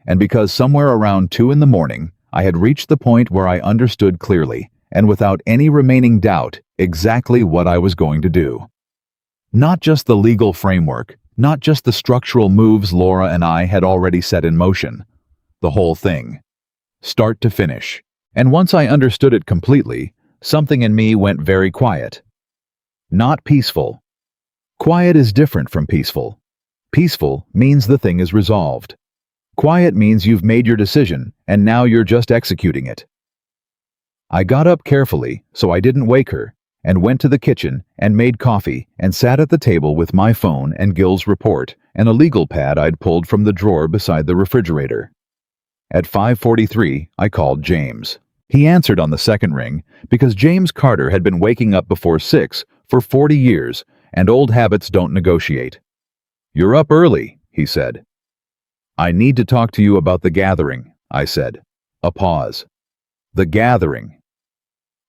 and because somewhere around 2 in the morning, I had reached the point where I understood clearly, and without any remaining doubt, exactly what I was going to do. Not just the legal framework, not just the structural moves Laura and I had already set in motion. The whole thing. Start to finish. And once I understood it completely, something in me went very quiet. Not peaceful. Quiet is different from peaceful. Peaceful means the thing is resolved. Quiet means you've made your decision, and now you're just executing it. I got up carefully, so I didn't wake her, and went to the kitchen and made coffee and sat at the table with my phone and Gil's report and a legal pad I'd pulled from the drawer beside the refrigerator. At 5:43, I called James. He answered on the second ring because James Carter had been waking up before 6 for 40 years, and old habits don't negotiate. "You're up early," he said. "I need to talk to you about the gathering," I said. A pause. The gathering.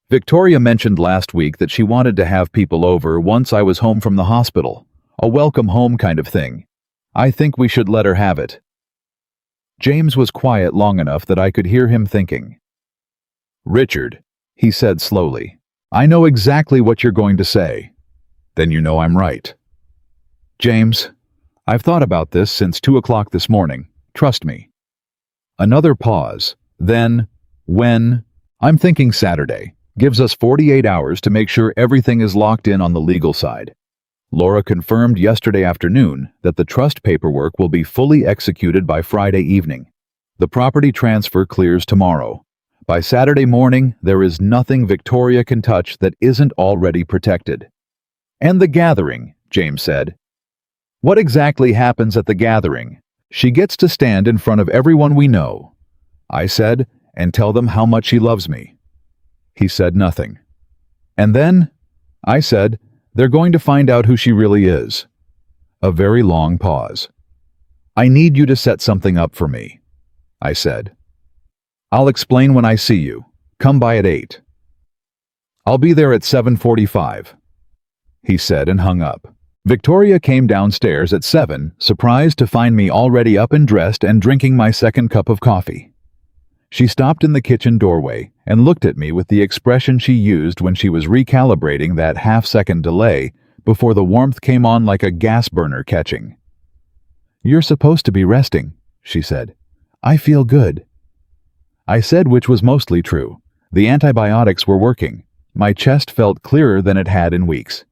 Victoria mentioned last week that she wanted to have people over once I was home from the hospital. A welcome home kind of thing. I think we should let her have it. James was quiet long enough that I could hear him thinking. "Richard," he said slowly, "I know exactly what you're going to say. Then you know I'm right." "James, I've thought about this since 2 o'clock this morning. Trust me." Another pause. Then, I'm thinking Saturday. Gives us 48 hours to make sure everything is locked in on the legal side. Laura confirmed yesterday afternoon that the trust paperwork will be fully executed by Friday evening. The property transfer clears tomorrow. By Saturday morning, there is nothing Victoria can touch that isn't already protected. "And the gathering," James said. "What exactly happens at the gathering?" "She gets to stand in front of everyone we know. I said, and tell them how much he loves me. He said nothing. And then, I said, they're going to find out who she really is. A very long pause. I need you to set something up for me, I said. I'll explain when I see you. Come by at 8. I'll be there at 7:45, he said and hung up. Victoria came downstairs at 7, surprised to find me already up and dressed and drinking my second cup of coffee. She stopped in the kitchen doorway and looked at me with the expression she used when she was recalibrating that half-second delay before the warmth came on like a gas burner catching. "You're supposed to be resting," she said. "I feel good." I said, which was mostly true. The antibiotics were working. My chest felt clearer than it had in weeks.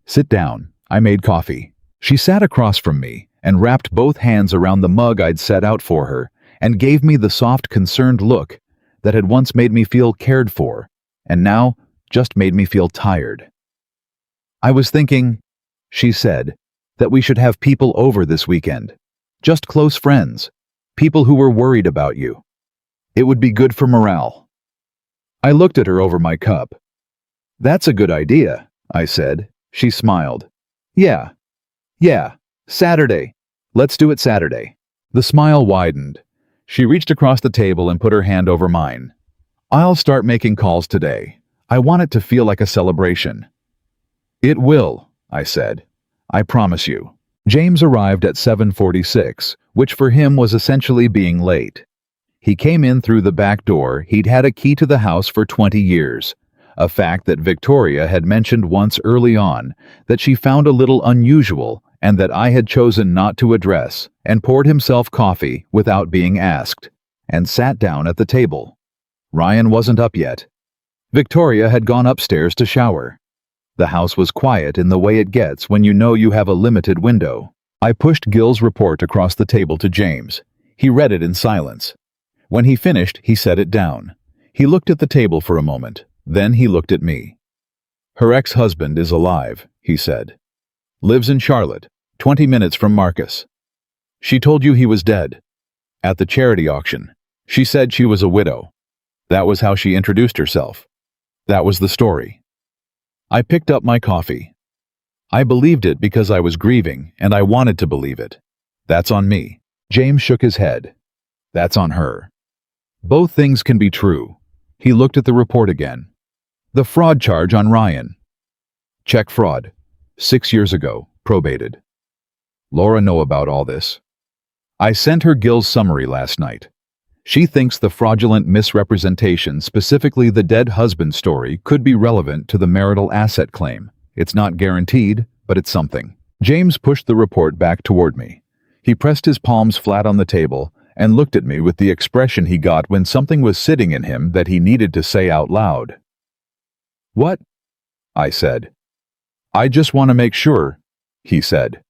"Sit down." I made coffee. She sat across from me and wrapped both hands around the mug I'd set out for her and gave me the soft, concerned look that had once made me feel cared for and now just made me feel tired. "I was thinking," she said, "that we should have people over this weekend. Just close friends. People who were worried about you. It would be good for morale." I looked at her over my cup. "That's a good idea," I said. She smiled. Yeah, Saturday. Let's do it Saturday." The smile widened. She reached across the table and put her hand over mine. "I'll start making calls today. I want it to feel like a celebration." "It will," I said. "I promise you." James arrived at 7:46, which for him was essentially being late. He came in through the back door. He'd had a key to the house for 20 years. A fact that Victoria had mentioned once early on, that she found a little unusual and that I had chosen not to address, and poured himself coffee without being asked, and sat down at the table. Ryan wasn't up yet. Victoria had gone upstairs to shower. The house was quiet in the way it gets when you know you have a limited window. I pushed Gil's report across the table to James. He read it in silence. When he finished, he set it down. He looked at the table for a moment. Then he looked at me. "Her ex-husband is alive," he said. "Lives in Charlotte, 20 minutes from Marcus. She told you he was dead. At the charity auction, she said she was a widow. That was how she introduced herself. That was the story." I picked up my coffee. I believed it because I was grieving, and I wanted to believe it. That's on me. James shook his head. That's on her. Both things can be true. He looked at the report again. The fraud charge on Ryan. Check fraud. 6 years ago, probated. Laura know about all this. I sent her Gil's summary last night. She thinks the fraudulent misrepresentation, specifically the dead husband story, could be relevant to the marital asset claim. It's not guaranteed, but it's something. James pushed the report back toward me. He pressed his palms flat on the table and looked at me with the expression he got when something was sitting in him that he needed to say out loud. "What?" I said. "I just want to make sure," he said,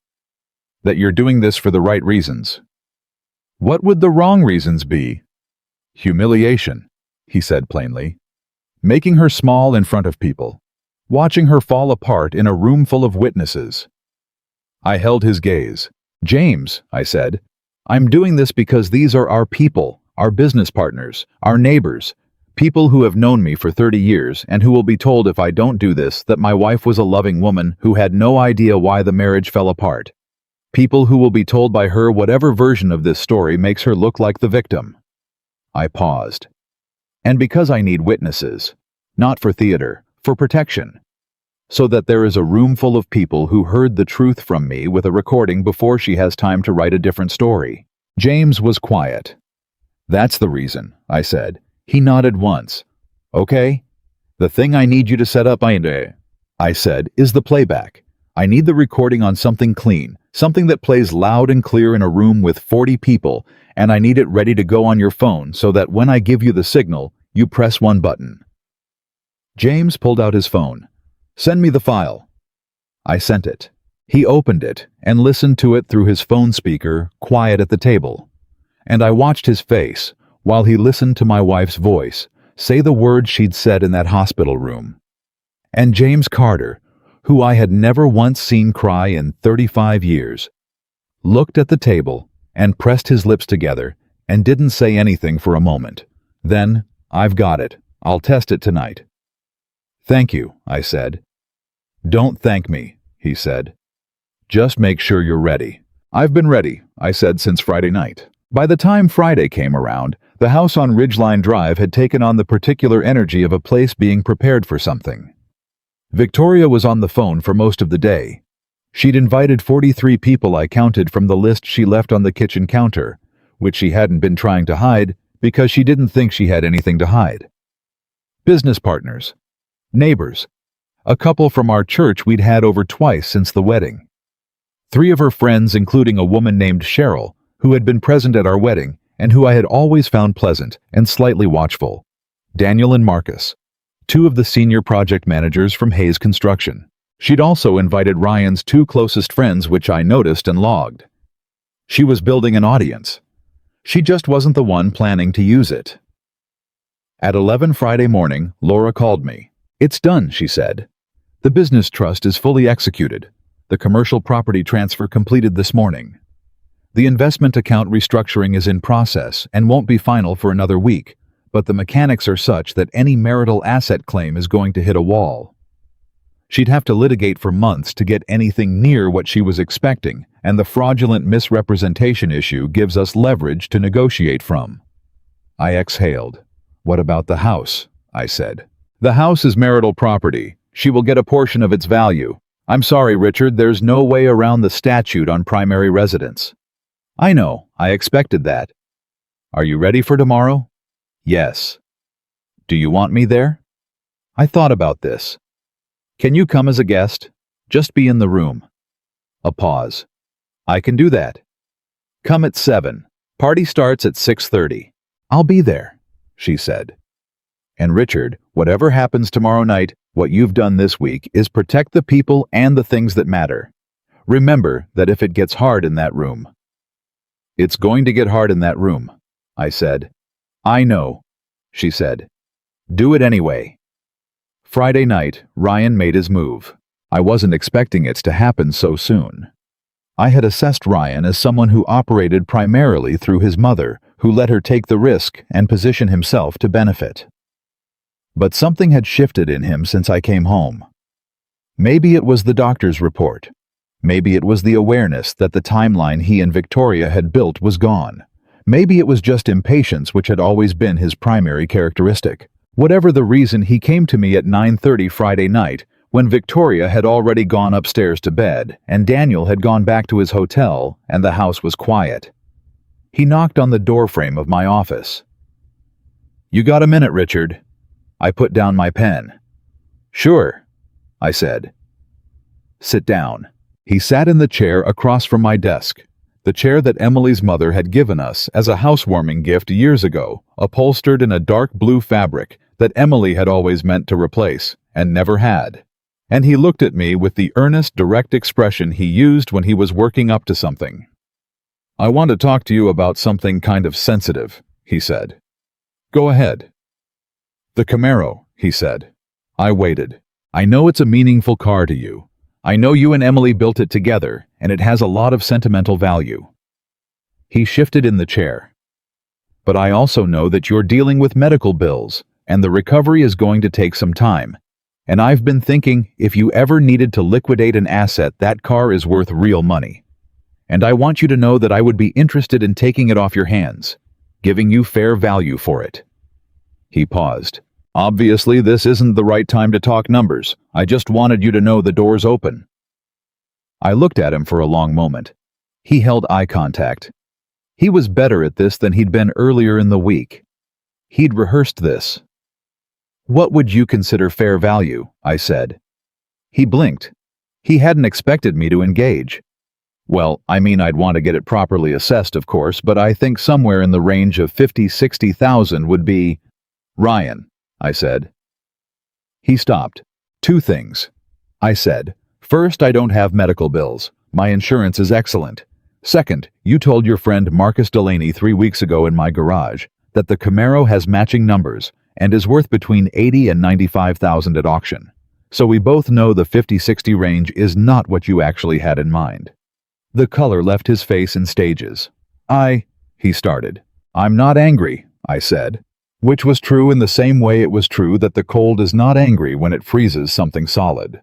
"that you're doing this for the right reasons." "What would the wrong reasons be?" "Humiliation," he said plainly. "Making her small in front of people. Watching her fall apart in a room full of witnesses." I held his gaze. "James," I said, "I'm doing this because these are our people, our business partners, our neighbors, people who have known me for 30 years and who will be told if I don't do this that my wife was a loving woman who had no idea why the marriage fell apart. People who will be told by her whatever version of this story makes her look like the victim." I paused. "And because I need witnesses, not for theater, for protection, so that there is a room full of people who heard the truth from me with a recording before she has time to write a different story." James was quiet. "That's the reason," I said. He nodded once. "Okay. The thing I need you to set up, I said, is the playback. I need the recording on something clean, something that plays loud and clear in a room with 40 people, and I need it ready to go on your phone so that when I give you the signal, you press one button." James pulled out his phone. "Send me the file." I sent it. He opened it and listened to it through his phone speaker, quiet at the table. And I watched his face, while he listened to my wife's voice, say the words she'd said in that hospital room. And James Carter, who I had never once seen cry in 35 years, looked at the table and pressed his lips together and didn't say anything for a moment. Then, "I've got it. I'll test it tonight." "Thank you," I said. "Don't thank me," he said. "Just make sure you're ready." "I've been ready," I said, since Friday night. By the time Friday came around, the house on Ridgeline Drive had taken on the particular energy of a place being prepared for something. Victoria was on the phone for most of the day. She'd invited 43 people I counted from the list she left on the kitchen counter, which she hadn't been trying to hide because she didn't think she had anything to hide. Business partners, neighbors, a couple from our church we'd had over twice since the wedding. 3 of her friends, including a woman named Cheryl, who had been present at our wedding and who I had always found pleasant and slightly watchful. Daniel and Marcus, 2 of the senior project managers from Hayes Construction. She'd also invited Ryan's 2 closest friends, which I noticed and logged. She was building an audience. She just wasn't the one planning to use it. At 11 Friday morning, Laura called me. "It's done," she said. "The business trust is fully executed. The commercial property transfer completed this morning. The investment account restructuring is in process and won't be final for another week, but the mechanics are such that any marital asset claim is going to hit a wall." She'd have to litigate for months to get anything near what she was expecting, and the fraudulent misrepresentation issue gives us leverage to negotiate from. I exhaled. "What about the house?" I said. "The house is marital property. She will get a portion of its value. I'm sorry, Richard, there's no way around the statute on primary residence." "I know, I expected that." "Are you ready for tomorrow?" "Yes." "Do you want me there?" "I thought about this." "Can you come as a guest? Just be in the room." A pause. "I can do that." "Come at 7. Party starts at 6:30. "I'll be there," she said. "And Richard, whatever happens tomorrow night, what you've done this week is protect the people and the things that matter. Remember that if it gets hard in that room." "It's going to get hard in that room," I said. "I know," she said. "Do it anyway." Friday night, Ryan made his move. I wasn't expecting it to happen so soon. I had assessed Ryan as someone who operated primarily through his mother, who let her take the risk and position himself to benefit. But something had shifted in him since I came home. Maybe it was the doctor's report. Maybe it was the awareness that the timeline he and Victoria had built was gone. Maybe it was just impatience, which had always been his primary characteristic. Whatever the reason, he came to me at 9:30 Friday night, when Victoria had already gone upstairs to bed, and Daniel had gone back to his hotel, and the house was quiet. He knocked on the doorframe of my office. "You got a minute, Richard?" I put down my pen. "Sure," I said. "Sit down." He sat in the chair across from my desk, the chair that Emily's mother had given us as a housewarming gift years ago, upholstered in a dark blue fabric that Emily had always meant to replace, and never had. And he looked at me with the earnest, direct expression he used when he was working up to something. "I want to talk to you about something kind of sensitive," he said. "Go ahead." "The Camaro," he said. I waited. "I know it's a meaningful car to you. I know you and Emily built it together, and it has a lot of sentimental value." He shifted in the chair. "But I also know that you're dealing with medical bills, and the recovery is going to take some time. And I've been thinking, if you ever needed to liquidate an asset, that car is worth real money. And I want you to know that I would be interested in taking it off your hands, giving you fair value for it." He paused. "Obviously, this isn't the right time to talk numbers. I just wanted you to know the door's open." I looked at him for a long moment. He held eye contact. He was better at this than he'd been earlier in the week. He'd rehearsed this. "What would you consider fair value?" I said. He blinked. He hadn't expected me to engage. "Well, I mean, I'd want to get it properly assessed, of course, but I think somewhere in the range of 50,000–60,000 would be—" "Ryan," I said. He stopped. "2 things," I said. "First, I don't have medical bills. My insurance is excellent. Second, you told your friend Marcus Delaney 3 weeks ago in my garage that the Camaro has matching numbers and is worth between 80 and 95,000 at auction. So we both know the 50–60 range is not what you actually had in mind." The color left his face in stages. He started. "I'm not angry," I said, which was true in the same way it was true that the cold is not angry when it freezes something solid.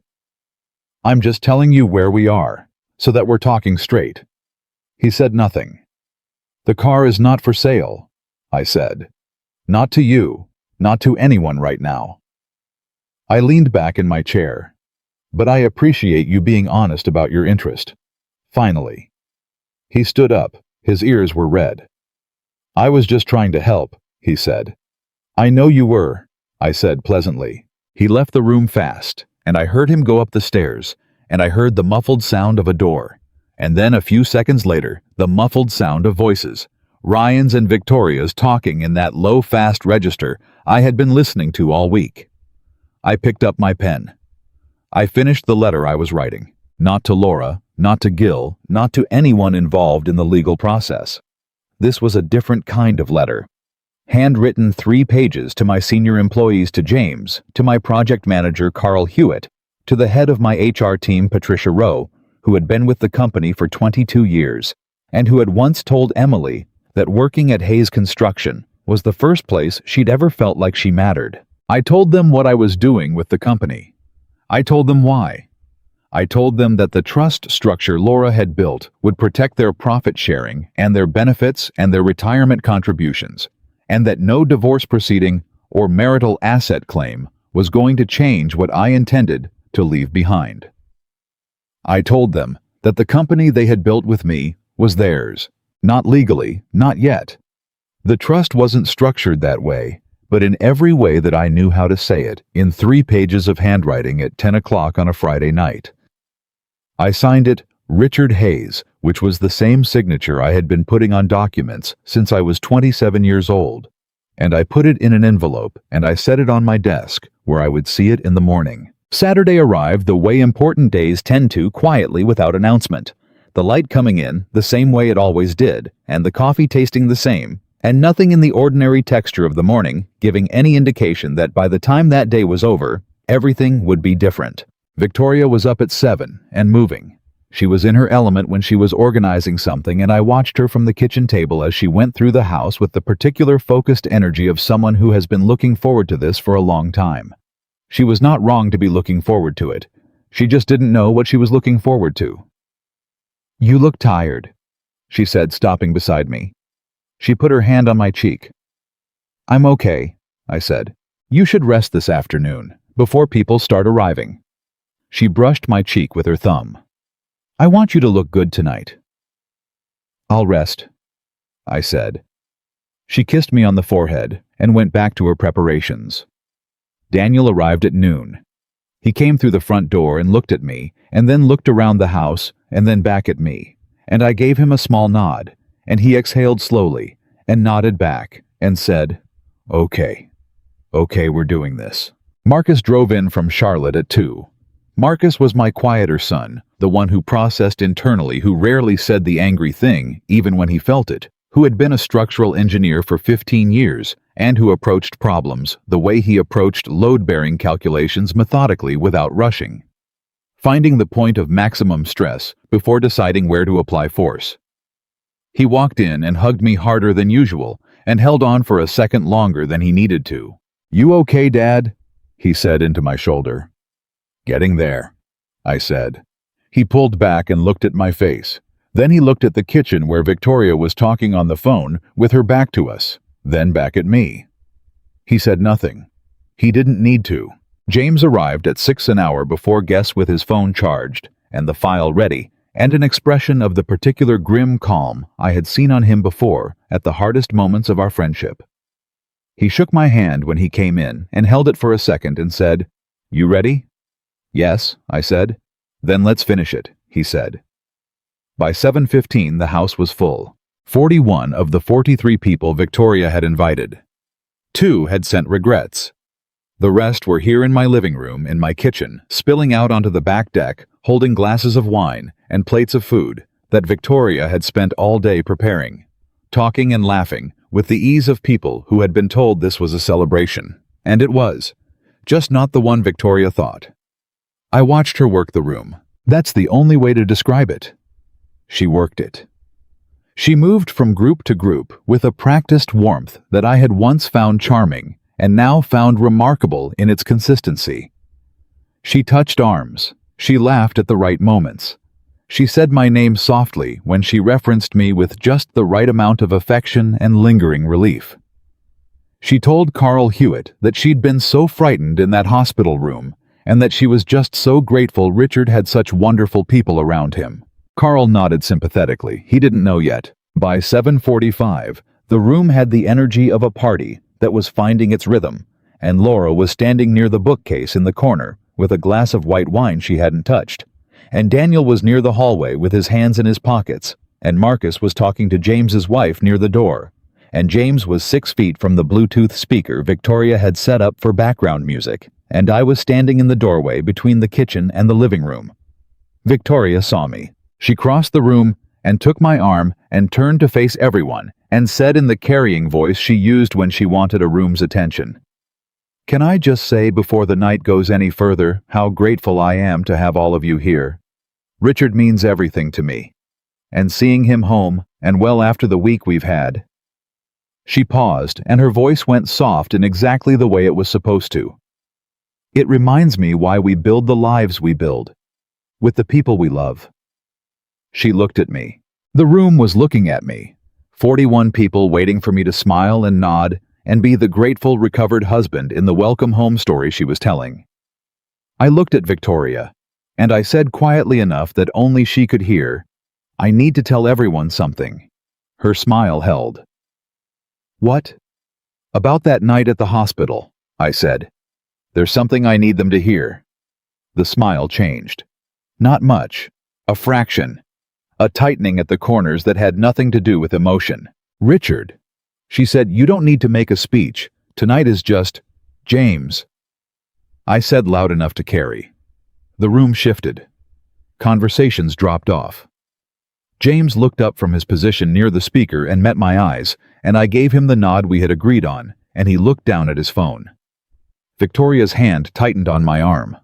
"I'm just telling you where we are, so that we're talking straight." He said nothing. "The car is not for sale," I said. "Not to you, not to anyone right now." I leaned back in my chair. "But I appreciate you being honest about your interest." Finally. He stood up. His ears were red. "I was just trying to help," he said. "I know you were," I said pleasantly. He left the room fast, and I heard him go up the stairs, and I heard the muffled sound of a door, and then a few seconds later, the muffled sound of voices, Ryan's and Victoria's talking in that low, fast register I had been listening to all week. I picked up my pen. I finished the letter I was writing. Not to Laura, not to Gil, not to anyone involved in the legal process. This was a different kind of letter. Handwritten 3 pages to my senior employees, to James, to my project manager Carl Hewitt, to the head of my HR team Patricia Rowe, who had been with the company for 22 years, and who had once told Emily that working at Hayes Construction was the first place she'd ever felt like she mattered. I told them what I was doing with the company. I told them why. I told them that the trust structure Laura had built would protect their profit sharing and their benefits and their retirement contributions, and that no divorce proceeding or marital asset claim was going to change what I intended to leave behind. I told them that the company they had built with me was theirs, not legally, not yet. The trust wasn't structured that way, but in every way that I knew how to say it, in 3 pages of handwriting at 10 o'clock on a Friday night. I signed it Richard Hayes, which was the same signature I had been putting on documents since I was 27 years old, and I put it in an envelope and I set it on my desk where I would see it in the morning. Saturday arrived the way important days tend to, quietly without announcement. The light coming in the same way it always did, and the coffee tasting the same, and nothing in the ordinary texture of the morning giving any indication that by the time that day was over, everything would be different. Victoria was up at 7 and moving. She was in her element when she was organizing something, and I watched her from the kitchen table as she went through the house with the particular focused energy of someone who has been looking forward to this for a long time. She was not wrong to be looking forward to it. She just didn't know what she was looking forward to. "You look tired," she said, stopping beside me. She put her hand on my cheek. "I'm okay," I said. "You should rest this afternoon, before people start arriving." She brushed my cheek with her thumb. "I want you to look good tonight." "I'll rest," I said. She kissed me on the forehead and went back to her preparations. Daniel arrived at noon. He came through the front door and looked at me, and then looked around the house and then back at me, and I gave him a small nod, and he exhaled slowly and nodded back and said, "Okay. Okay, we're doing this." Marcus drove in from Charlotte at 2. Marcus was my quieter son, the one who processed internally, who rarely said the angry thing, even when he felt it, who had been a structural engineer for 15 years, and who approached problems the way he approached load-bearing calculations, methodically without rushing, finding the point of maximum stress before deciding where to apply force. He walked in and hugged me harder than usual, and held on for a second longer than he needed to. "You okay, Dad?" he said into my shoulder. "Getting there," I said. He pulled back and looked at my face. Then he looked at the kitchen where Victoria was talking on the phone with her back to us, then back at me. He said nothing. He didn't need to. James arrived at 6 an hour before guests with his phone charged, and the file ready, and an expression of the particular grim calm I had seen on him before at the hardest moments of our friendship. He shook my hand when he came in and held it for a second and said, "You ready?" "Yes," I said. "Then let's finish it," he said. By 7:15 the house was full. 41 of the 43 people Victoria had invited. 2 had sent regrets. The rest were here in my living room, in my kitchen, spilling out onto the back deck, holding glasses of wine and plates of food that Victoria had spent all day preparing, talking and laughing with the ease of people who had been told this was a celebration. And it was, just not the one Victoria thought. I watched her work the room. That's the only way to describe it. She worked it. She moved from group to group with a practiced warmth that I had once found charming and now found remarkable in its consistency. She touched arms. She laughed at the right moments. She said my name softly when she referenced me with just the right amount of affection and lingering relief. She told Carl Hewitt that she'd been so frightened in that hospital room and that she was just so grateful Richard had such wonderful people around him. Carl nodded sympathetically. He didn't know yet. By 7:45, the room had the energy of a party that was finding its rhythm, and Laura was standing near the bookcase in the corner with a glass of white wine she hadn't touched, and Daniel was near the hallway with his hands in his pockets, and Marcus was talking to James's wife near the door, and James was 6 feet from the Bluetooth speaker Victoria had set up for background music, and I was standing in the doorway between the kitchen and the living room. Victoria saw me. She crossed the room and took my arm and turned to face everyone and said in the carrying voice she used when she wanted a room's attention, "Can I just say before the night goes any further how grateful I am to have all of you here? Richard means everything to me. And seeing him home, and well after the week we've had." She paused, and her voice went soft in exactly the way it was supposed to. "It reminds me why we build the lives we build, with the people we love." She looked at me. The room was looking at me. 41 people waiting for me to smile and nod and be the grateful, recovered husband in the welcome home story she was telling. I looked at Victoria, and I said quietly enough that only she could hear, "I need to tell everyone something." Her smile held. "What?" "About that night at the hospital," I said. "There's something I need them to hear." The smile changed. Not much. A fraction. A tightening at the corners that had nothing to do with emotion. "Richard," she said, "you don't need to make a speech. Tonight is just James." I said loud enough to carry. The room shifted. Conversations dropped off. James looked up from his position near the speaker and met my eyes, and I gave him the nod we had agreed on, and he looked down at his phone. Victoria's hand tightened on my arm.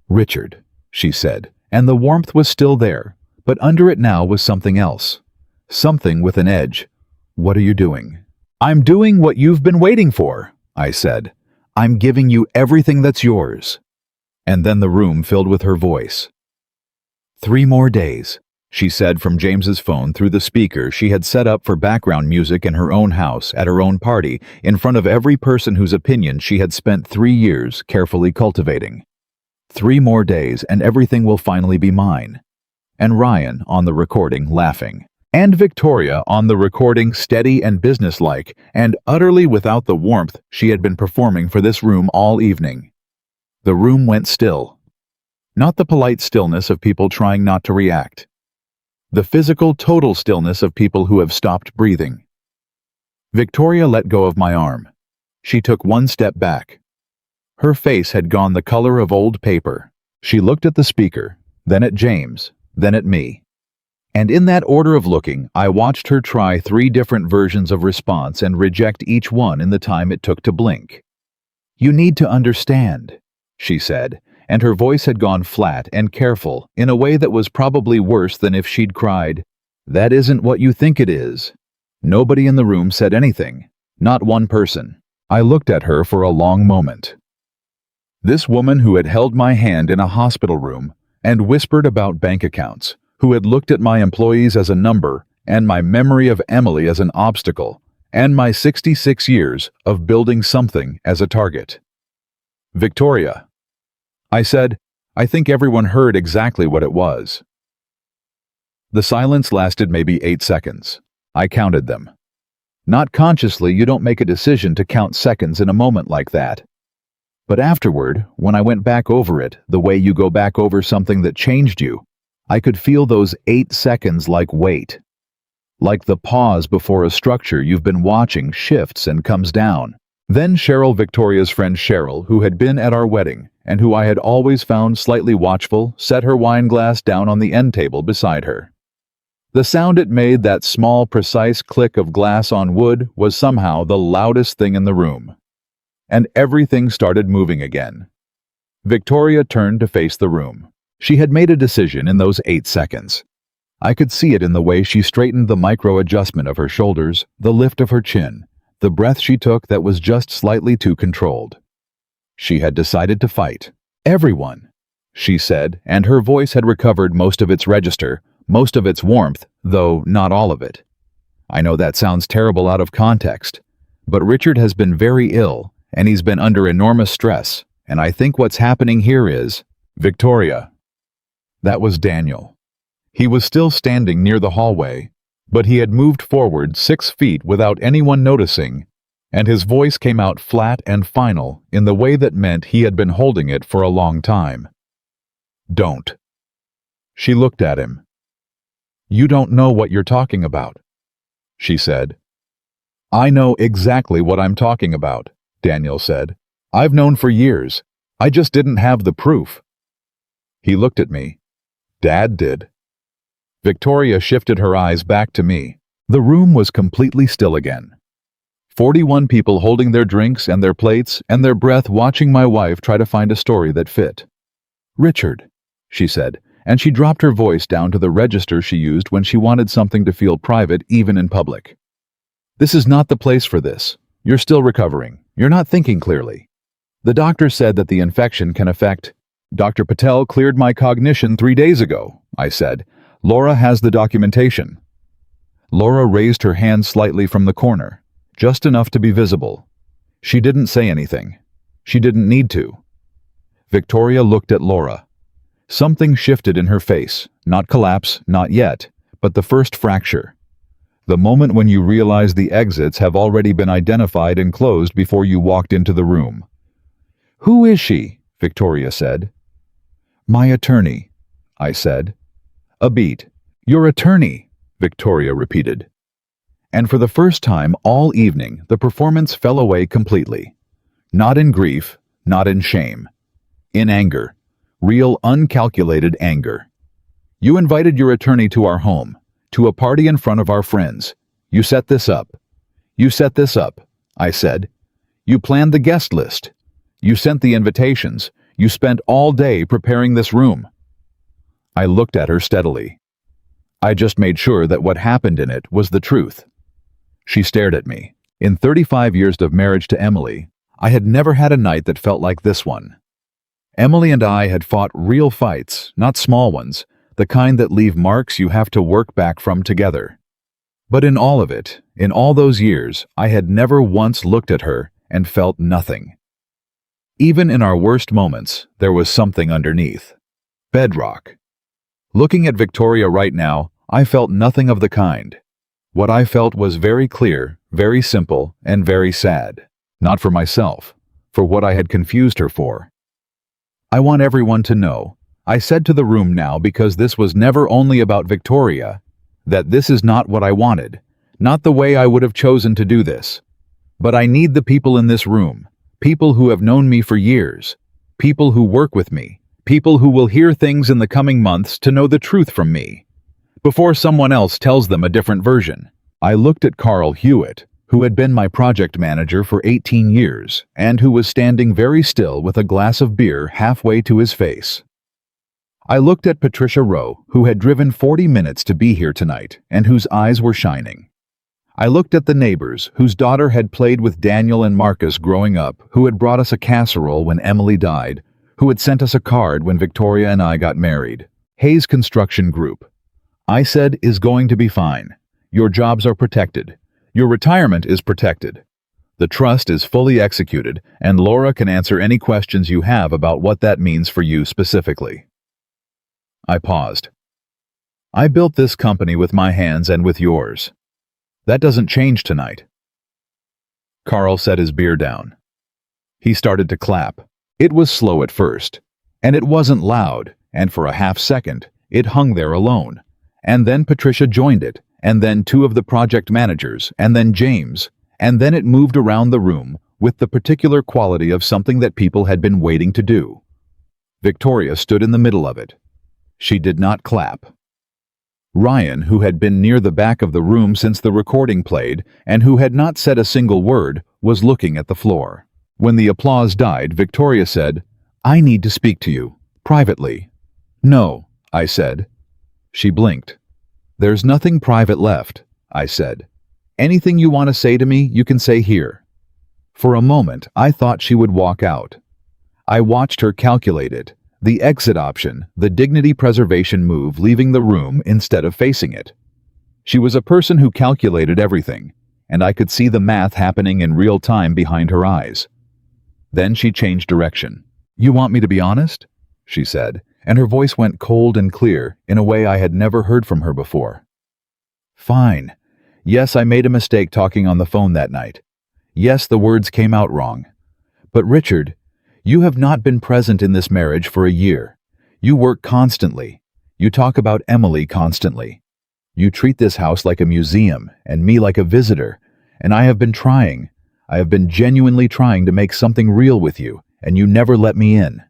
"Richard," she said, and the warmth was still there, but under it now was something else. Something with an edge. "What are you doing?" "I'm doing what you've been waiting for," I said. "I'm giving you everything that's yours." And then the room filled with her voice. "3 more days," she said from James's phone through the speaker she had set up for background music in her own house at her own party in front of every person whose opinion she had spent 3 years carefully cultivating. 3 more days and everything will finally be mine. And Ryan on the recording laughing. And Victoria on the recording steady and businesslike and utterly without the warmth she had been performing for this room all evening. The room went still. Not the polite stillness of people trying not to react. The physical total stillness of people who have stopped breathing. Victoria let go of my arm. She took 1 step back. Her face had gone the color of old paper. She looked at the speaker, then at James, then at me. And in that order of looking, I watched her try 3 different versions of response and reject each one in the time it took to blink. "You need to understand," she said, and her voice had gone flat and careful in a way that was probably worse than if she'd cried, "That isn't what you think it is." Nobody in the room said anything. Not one person. I looked at her for a long moment. This woman who had held my hand in a hospital room and whispered about bank accounts, who had looked at my employees as a number and my memory of Emily as an obstacle, and my 66 years of building something as a target. "Victoria," I said. I think everyone heard exactly what it was. The silence lasted maybe 8 seconds. I counted them. Not consciously, you don't make a decision to count seconds in a moment like that. But afterward, when I went back over it, the way you go back over something that changed you, I could feel those 8 seconds like weight. Like the pause before a structure you've been watching shifts and comes down. Then Cheryl, Victoria's friend Cheryl, who had been at our wedding, and who I had always found slightly watchful, set her wine glass down on the end table beside her. The sound it made, that small, precise click of glass on wood, was somehow the loudest thing in the room. And everything started moving again. Victoria turned to face the room. She had made a decision in those 8 seconds. I could see it in the way she straightened the micro-adjustment of her shoulders, the lift of her chin, the breath she took that was just slightly too controlled. She had decided to fight. Everyone, she said, and her voice had recovered most of its register, most of its warmth, though not all of it. I know that sounds terrible out of context, but Richard has been very ill, and he's been under enormous stress, and I think what's happening here is, Victoria. That was Daniel. He was still standing near the hallway, but he had moved forward 6 feet without anyone noticing, and his voice came out flat and final in the way that meant he had been holding it for a long time. Don't. She looked at him. You don't know what you're talking about, she said. I know exactly what I'm talking about, Daniel said. I've known for years. I just didn't have the proof. He looked at me. Dad did. Victoria shifted her eyes back to me. The room was completely still again. 41 people holding their drinks and their plates and their breath watching my wife try to find a story that fit. Richard, she said, and she dropped her voice down to the register she used when she wanted something to feel private even in public. This is not the place for this. You're still recovering. You're not thinking clearly. The doctor said that the infection can affect... Dr. Patel cleared my cognition 3 days ago, I said. Laura has the documentation. Laura raised her hand slightly from the corner, just enough to be visible. She didn't say anything. She didn't need to. Victoria looked at Laura. Something shifted in her face, not collapse, not yet, but the first fracture. The moment when you realize the exits have already been identified and closed before you walked into the room. Who is she? Victoria said. My attorney, I said. A beat. Your attorney, Victoria repeated. And for the first time all evening, the performance fell away completely. Not in grief, not in shame. In anger. Real uncalculated anger. You invited your attorney to our home, to a party in front of our friends. You set this up. You set this up, I said. You planned the guest list. You sent the invitations. You spent all day preparing this room. I looked at her steadily. I just made sure that what happened in it was the truth. She stared at me. In 35 years of marriage to Emily, I had never had a night that felt like this one. Emily and I had fought real fights, not small ones, the kind that leave marks you have to work back from together. But in all of it, in all those years, I had never once looked at her and felt nothing. Even in our worst moments, there was something underneath. Bedrock. Looking at Victoria right now, I felt nothing of the kind. What I felt was very clear, very simple, and very sad. Not for myself, for what I had confused her for. I want everyone to know, I said to the room now because this was never only about Victoria, that this is not what I wanted, not the way I would have chosen to do this. But I need the people in this room, people who have known me for years, people who work with me, people who will hear things in the coming months to know the truth from me, before someone else tells them a different version. I looked at Carl Hewitt, who had been my project manager for 18 years, and who was standing very still with a glass of beer halfway to his face. I looked at Patricia Rowe, who had driven 40 minutes to be here tonight, and whose eyes were shining. I looked at the neighbors, whose daughter had played with Daniel and Marcus growing up, who had brought us a casserole when Emily died, who had sent us a card when Victoria and I got married. Hayes Construction Group. I said, is going to be fine. Your jobs are protected. Your retirement is protected. The trust is fully executed, and Laura can answer any questions you have about what that means for you specifically. I paused. I built this company with my hands and with yours. That doesn't change tonight. Carl set his beer down. He started to clap. It was slow at first, and it wasn't loud, and for a half second, it hung there alone. And then Patricia joined it, and then 2 of the project managers, and then James, and then it moved around the room with the particular quality of something that people had been waiting to do. Victoria stood in the middle of it. She did not clap. Ryan, who had been near the back of the room since the recording played, and who had not said a single word, was looking at the floor. When the applause died, Victoria said, I need to speak to you, privately. No, I said. She blinked. There's nothing private left, I said. Anything you want to say to me, you can say here. For a moment, I thought she would walk out. I watched her calculate it, the exit option, the dignity preservation move, leaving the room instead of facing it. She was a person who calculated everything, and I could see the math happening in real time behind her eyes. Then she changed direction. "You want me to be honest?" she said, and her voice went cold and clear in a way I had never heard from her before. "Fine. Yes, I made a mistake talking on the phone that night. Yes, the words came out wrong. But Richard, you have not been present in this marriage for a year. You work constantly. You talk about Emily constantly. You treat this house like a museum and me like a visitor, and I have been trying. I have been genuinely trying to make something real with you, and you never let me in."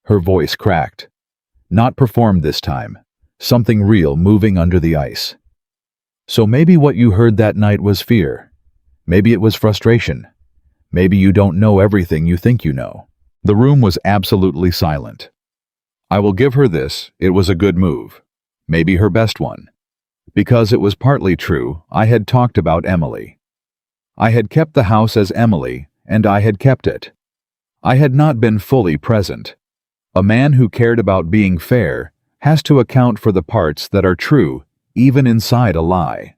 Her voice cracked. Not performed this time. Something real moving under the ice. "So maybe what you heard that night was fear. Maybe it was frustration. Maybe you don't know everything you think you know." The room was absolutely silent. I will give her this, it was a good move. Maybe her best one. Because it was partly true, I had talked about Emily. I had kept the house as Emily, and I had kept it. I had not been fully present. A man who cared about being fair has to account for the parts that are true, even inside a lie.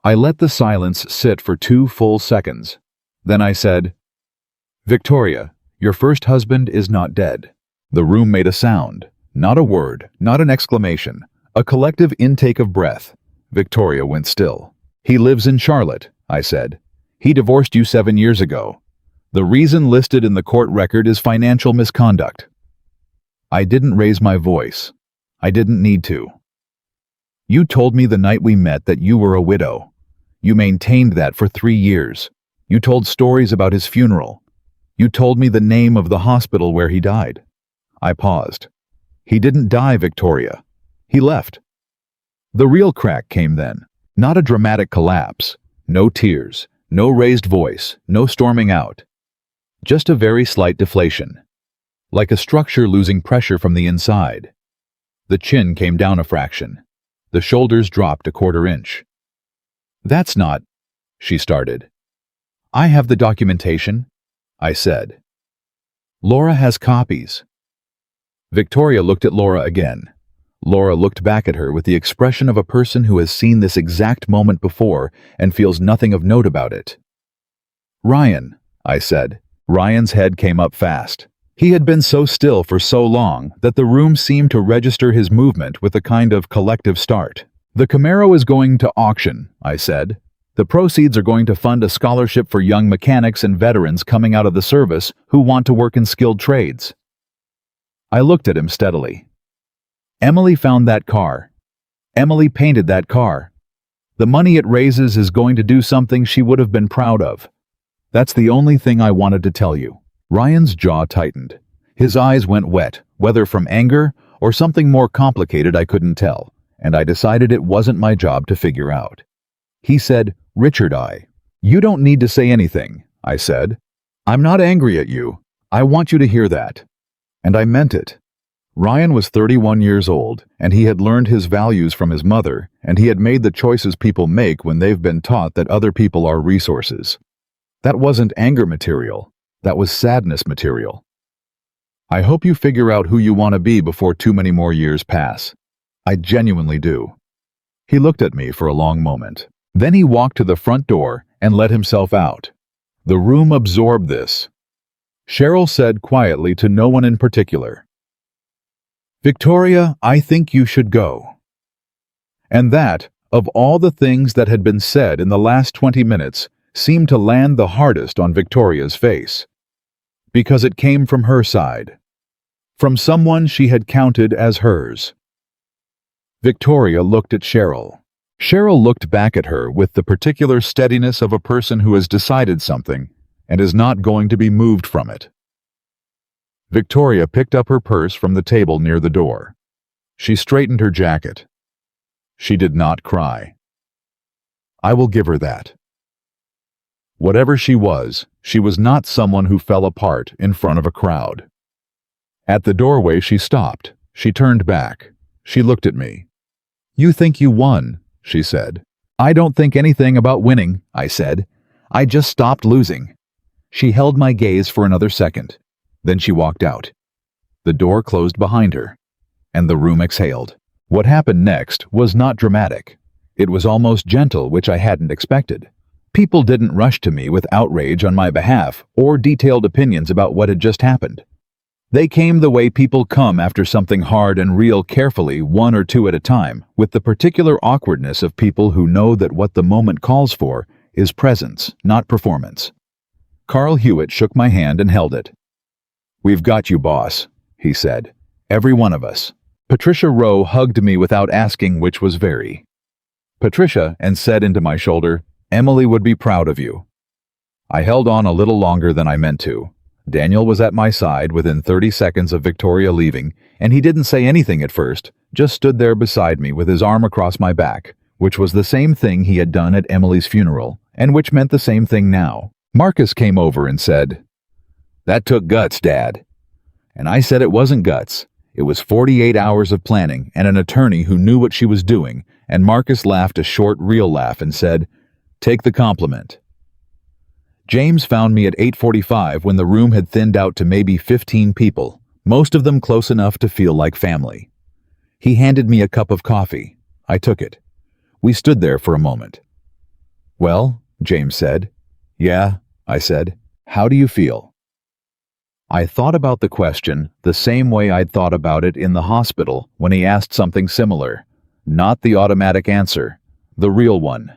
I let the silence sit for 2 full seconds. Then I said, "Victoria, your first husband is not dead." The room made a sound, not a word, not an exclamation, a collective intake of breath. Victoria went still. "He lives in Charlotte," I said. "He divorced you 7 years ago. The reason listed in the court record is financial misconduct." I didn't raise my voice. I didn't need to. "You told me the night we met that you were a widow. You maintained that for 3 years. You told stories about his funeral. You told me the name of the hospital where he died." I paused. "He didn't die, Victoria. He left." The real crack came then. Not a dramatic collapse. No tears. No raised voice. No storming out. Just a very slight deflation. Like a structure losing pressure from the inside. The chin came down a fraction. The shoulders dropped a 1/4 inch. "That's not," she started. "I have the documentation," I said. "Laura has copies." Victoria looked at Laura again. Laura looked back at her with the expression of a person who has seen this exact moment before and feels nothing of note about it. "Ryan," I said. Ryan's head came up fast. He had been so still for so long that the room seemed to register his movement with a kind of collective start. "The Camaro is going to auction," I said. "The proceeds are going to fund a scholarship for young mechanics and veterans coming out of the service who want to work in skilled trades." I looked at him steadily. "Emily found that car. Emily painted that car. The money it raises is going to do something she would have been proud of. That's the only thing I wanted to tell you." Ryan's jaw tightened. His eyes went wet, whether from anger or something more complicated I couldn't tell, and I decided it wasn't my job to figure out. He said, "Richard, you don't need to say anything," I said. "I'm not angry at you. I want you to hear that." And I meant it. Ryan was 31 years old, and he had learned his values from his mother, and he had made the choices people make when they've been taught that other people are resources. That wasn't anger material. That was sadness material. "I hope you figure out who you want to be before too many more years pass. I genuinely do." He looked at me for a long moment. Then he walked to the front door and let himself out. The room absorbed this. Cheryl said quietly to no one in particular, "Victoria, I think you should go." And that, of all the things that had been said in the last 20 minutes, seemed to land the hardest on Victoria's face. Because it came from her side. From someone she had counted as hers. Victoria looked at Cheryl. Cheryl looked back at her with the particular steadiness of a person who has decided something and is not going to be moved from it. Victoria picked up her purse from the table near the door. She straightened her jacket. She did not cry. I will give her that. Whatever she was not someone who fell apart in front of a crowd. At the doorway she stopped. She turned back. She looked at me. You think you won, she said. I don't think anything about winning, I said. I just stopped losing. She held my gaze for another second. Then she walked out. The door closed behind her, and the room exhaled. What happened next was not dramatic. It was almost gentle, which I hadn't expected. People didn't rush to me with outrage on my behalf or detailed opinions about what had just happened. They came the way people come after something hard and real, carefully, one or two at a time, with the particular awkwardness of people who know that what the moment calls for is presence, not performance. Carl Hewitt shook my hand and held it. "We've got you, boss," he said. "Every one of us." Patricia Rowe hugged me without asking, which was very. Patricia, and said into my shoulder, "Emily would be proud of you." I held on a little longer than I meant to. Daniel was at my side within 30 seconds of Victoria leaving, and he didn't say anything at first, just stood there beside me with his arm across my back, which was the same thing he had done at Emily's funeral, and which meant the same thing now. Marcus came over and said, "That took guts, Dad." And I said it wasn't guts. It was 48 hours of planning and an attorney who knew what she was doing, and Marcus laughed a short, real laugh and said, "Take the compliment." James found me at 8:45 when the room had thinned out to maybe 15 people, most of them close enough to feel like family. He handed me a cup of coffee. I took it. We stood there for a moment. "Well," James said. "Yeah," I said. "How do you feel?" I thought about the question the same way I'd thought about it in the hospital when he asked something similar. Not the automatic answer, the real one.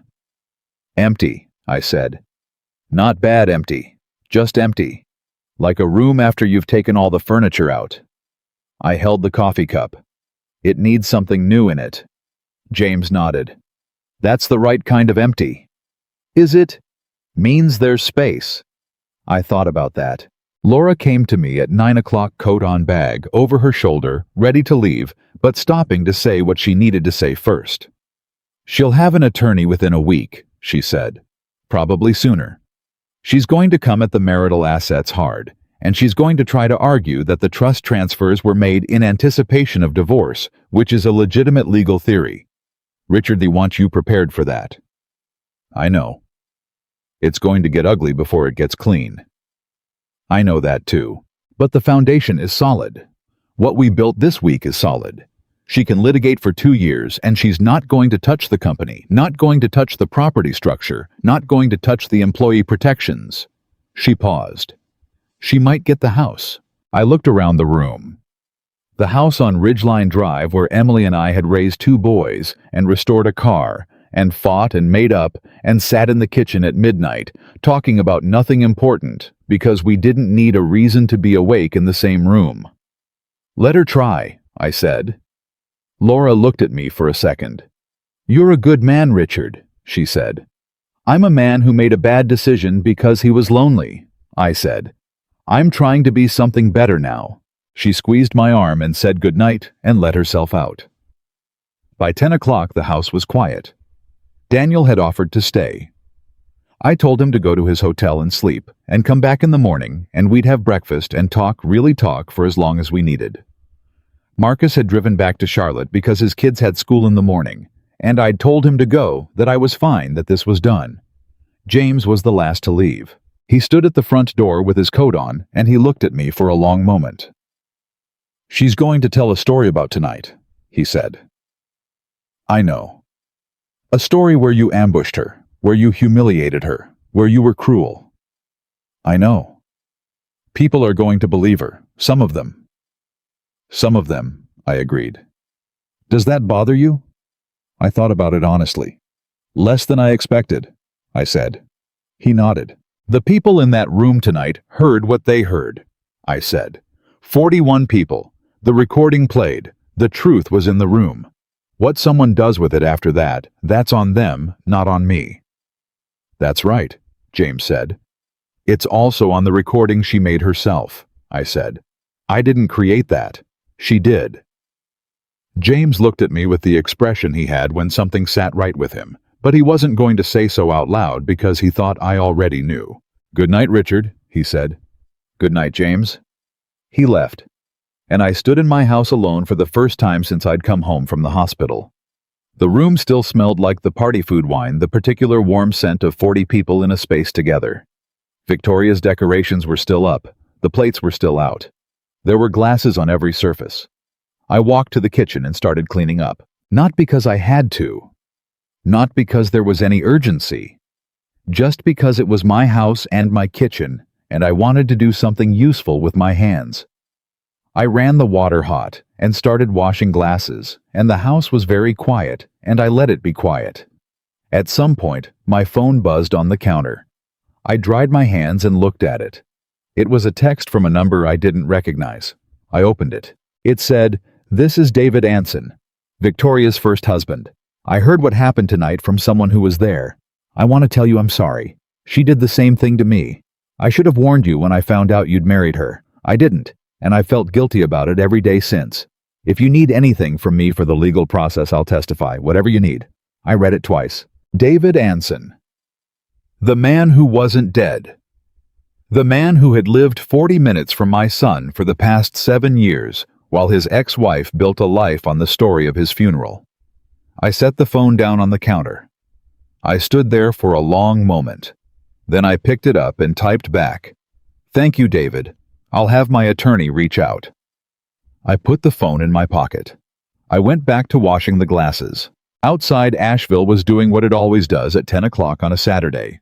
"Empty," I said. "Not bad empty, just empty. Like a room after you've taken all the furniture out." I held the coffee cup. "It needs something new in it." James nodded. "That's the right kind of empty." "Is it?" "Means there's space." I thought about that. Laura came to me at 9 o'clock, coat on, bag over her shoulder, ready to leave, but stopping to say what she needed to say first. "She'll have an attorney within a week," she said. "Probably sooner. She's going to come at the marital assets hard, and she's going to try to argue that the trust transfers were made in anticipation of divorce, which is a legitimate legal theory. Richard, they want you prepared for that." "I know. It's going to get ugly before it gets clean." "I know that too. But the foundation is solid. What we built this week is solid. She can litigate for 2 years, and she's not going to touch the company, not going to touch the property structure, not going to touch the employee protections." She paused. "She might get the house." I looked around the room. The house on Ridgeline Drive where Emily and I had raised 2 boys and restored a car and fought and made up and sat in the kitchen at midnight, talking about nothing important because we didn't need a reason to be awake in the same room. "Let her try," I said. Laura looked at me for a second. "You're a good man, Richard," she said. "I'm a man who made a bad decision because he was lonely," I said. "I'm trying to be something better now." She squeezed my arm and said goodnight and let herself out. By 10 o'clock the house was quiet. Daniel had offered to stay. I told him to go to his hotel and sleep, and come back in the morning, and we'd have breakfast and talk, really talk, for as long as we needed. Marcus had driven back to Charlotte because his kids had school in the morning, and I'd told him to go, that I was fine, that this was done. James was the last to leave. He stood at the front door with his coat on, and he looked at me for a long moment. "She's going to tell a story about tonight," he said. "I know. A story where you ambushed her, where you humiliated her, where you were cruel." "I know. People are going to believe her, some of them." "Some of them," I agreed. "Does that bother you?" I thought about it honestly. "Less than I expected," I said. He nodded. "The people in that room tonight heard what they heard," I said. 41 people. The recording played. The truth was in the room. What someone does with it after that, that's on them, not on me." "That's right," James said. "It's also on the recording she made herself," I said. "I didn't create that. She did." James looked at me with the expression he had when something sat right with him, but he wasn't going to say so out loud because he thought I already knew. "Good night, Richard," he said. "Good night, James." He left, and I stood in my house alone for the first time since I'd come home from the hospital. The room still smelled like the party food wine, the particular warm scent of 40 people in a space together. Victoria's decorations were still up. The plates were still out. There were glasses on every surface. I walked to the kitchen and started cleaning up. Not because I had to. Not because there was any urgency. Just because it was my house and my kitchen, and I wanted to do something useful with my hands. I ran the water hot and started washing glasses, and the house was very quiet, and I let it be quiet. At some point, my phone buzzed on the counter. I dried my hands and looked at it. It was a text from a number I didn't recognize. I opened it. It said, "This is David Anson, Victoria's first husband. I heard what happened tonight from someone who was there. I want to tell you I'm sorry. She did the same thing to me. I should have warned you when I found out you'd married her. I didn't, and I felt guilty about it every day since. If you need anything from me for the legal process, I'll testify, whatever you need." I read it twice. David Anson. The man who wasn't dead. The man who had lived 40 minutes from my son for the past 7 years, while his ex-wife built a life on the story of his funeral. I set the phone down on the counter. I stood there for a long moment. Then I picked it up and typed back, "Thank you, David. I'll have my attorney reach out." I put the phone in my pocket. I went back to washing the glasses. Outside, Asheville was doing what it always does at 10 o'clock on a Saturday.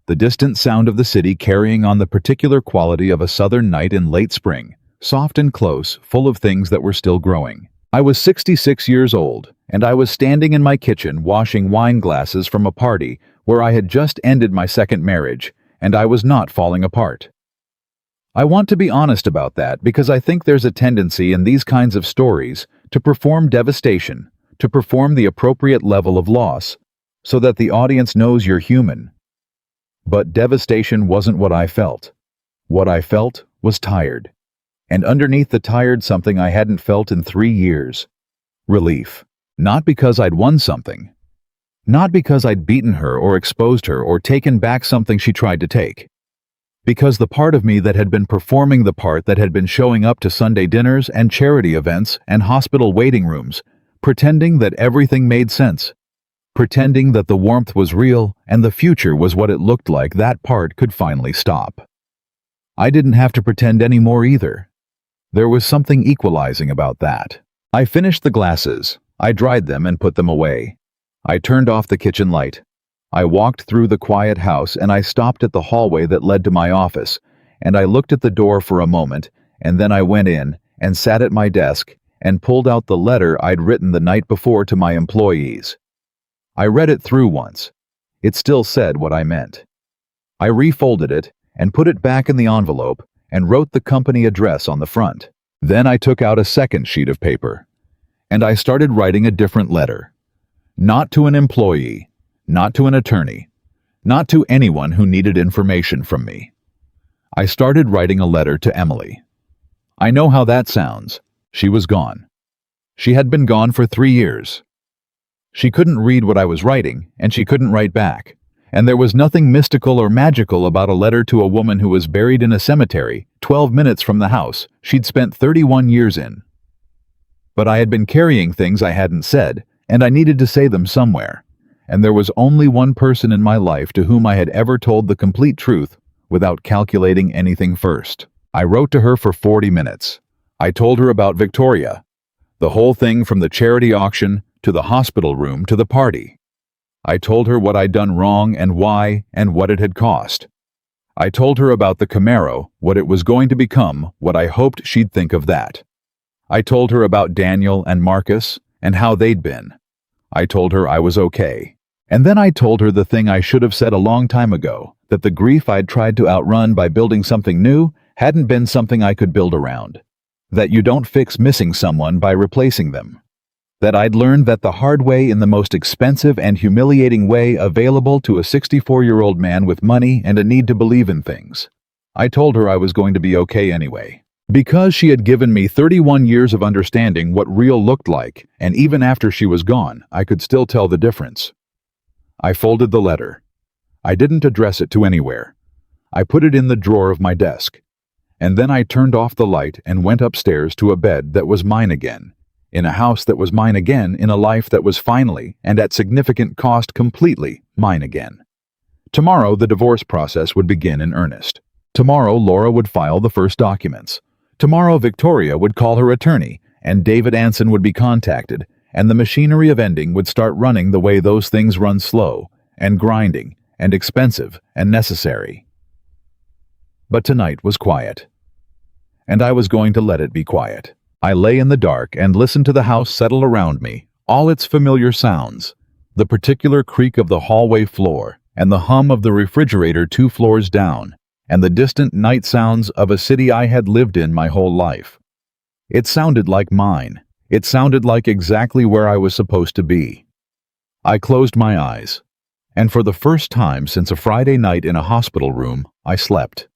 The distant sound of the city carrying on the particular quality of a southern night in late spring, soft and close, full of things that were still growing. I was 66 years old, and I was standing in my kitchen washing wine glasses from a party where I had just ended my second marriage, and I was not falling apart. I want to be honest about that because I think there's a tendency in these kinds of stories to perform devastation, to perform the appropriate level of loss, so that the audience knows you're human. But devastation wasn't what I felt. What I felt was tired. And underneath the tired, something I hadn't felt in 3 years. Relief. Not because I'd won something. Not because I'd beaten her or exposed her or taken back something she tried to take. Because the part of me that had been performing the part, that had been showing up to Sunday dinners and charity events and hospital waiting rooms, pretending that everything made sense, pretending that the warmth was real and the future was what it looked like, that part could finally stop. I didn't have to pretend anymore either. There was something equalizing about that. I finished the glasses. I dried them and put them away. I turned off the kitchen light. I walked through the quiet house and I stopped at the hallway that led to my office, and I looked at the door for a moment, and then I went in and sat at my desk and pulled out the letter I'd written the night before to my employees. I read it through once. It still said what I meant. I refolded it and put it back in the envelope and wrote the company address on the front. Then I took out a second sheet of paper, and I started writing a different letter. Not to an employee, not to an attorney, not to anyone who needed information from me. I started writing a letter to Emily. I know how that sounds. She was gone. She had been gone for 3 years. She couldn't read what I was writing, and she couldn't write back. And there was nothing mystical or magical about a letter to a woman who was buried in a cemetery 12 minutes from the house she'd spent 31 years in. But I had been carrying things I hadn't said, and I needed to say them somewhere. And there was only one person in my life to whom I had ever told the complete truth without calculating anything first. I wrote to her for 40 minutes. I told her about Victoria, the whole thing from the charity auction to the hospital room to the party. I told her what I'd done wrong and why and what it had cost. I told her about the Camaro, what it was going to become, what I hoped she'd think of that. I told her about Daniel and Marcus and how they'd been. I told her I was okay. And then I told her the thing I should have said a long time ago, that the grief I'd tried to outrun by building something new hadn't been something I could build around. That you don't fix missing someone by replacing them. That I'd learned that the hard way, in the most expensive and humiliating way available to a 64-year-old man with money and a need to believe in things. I told her I was going to be okay anyway. Because she had given me 31 years of understanding what real looked like, and even after she was gone, I could still tell the difference. I folded the letter. I didn't address it to anywhere. I put it in the drawer of my desk. And then I turned off the light and went upstairs to a bed that was mine again, in a house that was mine again, in a life that was finally, and at significant cost, completely mine again. Tomorrow, the divorce process would begin in earnest. Tomorrow, Laura would file the first documents. Tomorrow, Victoria would call her attorney, and David Anson would be contacted, and the machinery of ending would start running the way those things run, slow and grinding and expensive and necessary. But tonight was quiet, and I was going to let it be quiet. I lay in the dark and listened to the house settle around me, all its familiar sounds, the particular creak of the hallway floor, and the hum of the refrigerator 2 floors down, and the distant night sounds of a city I had lived in my whole life. It sounded like mine. It sounded like exactly where I was supposed to be. I closed my eyes, and for the first time since a Friday night in a hospital room, I slept.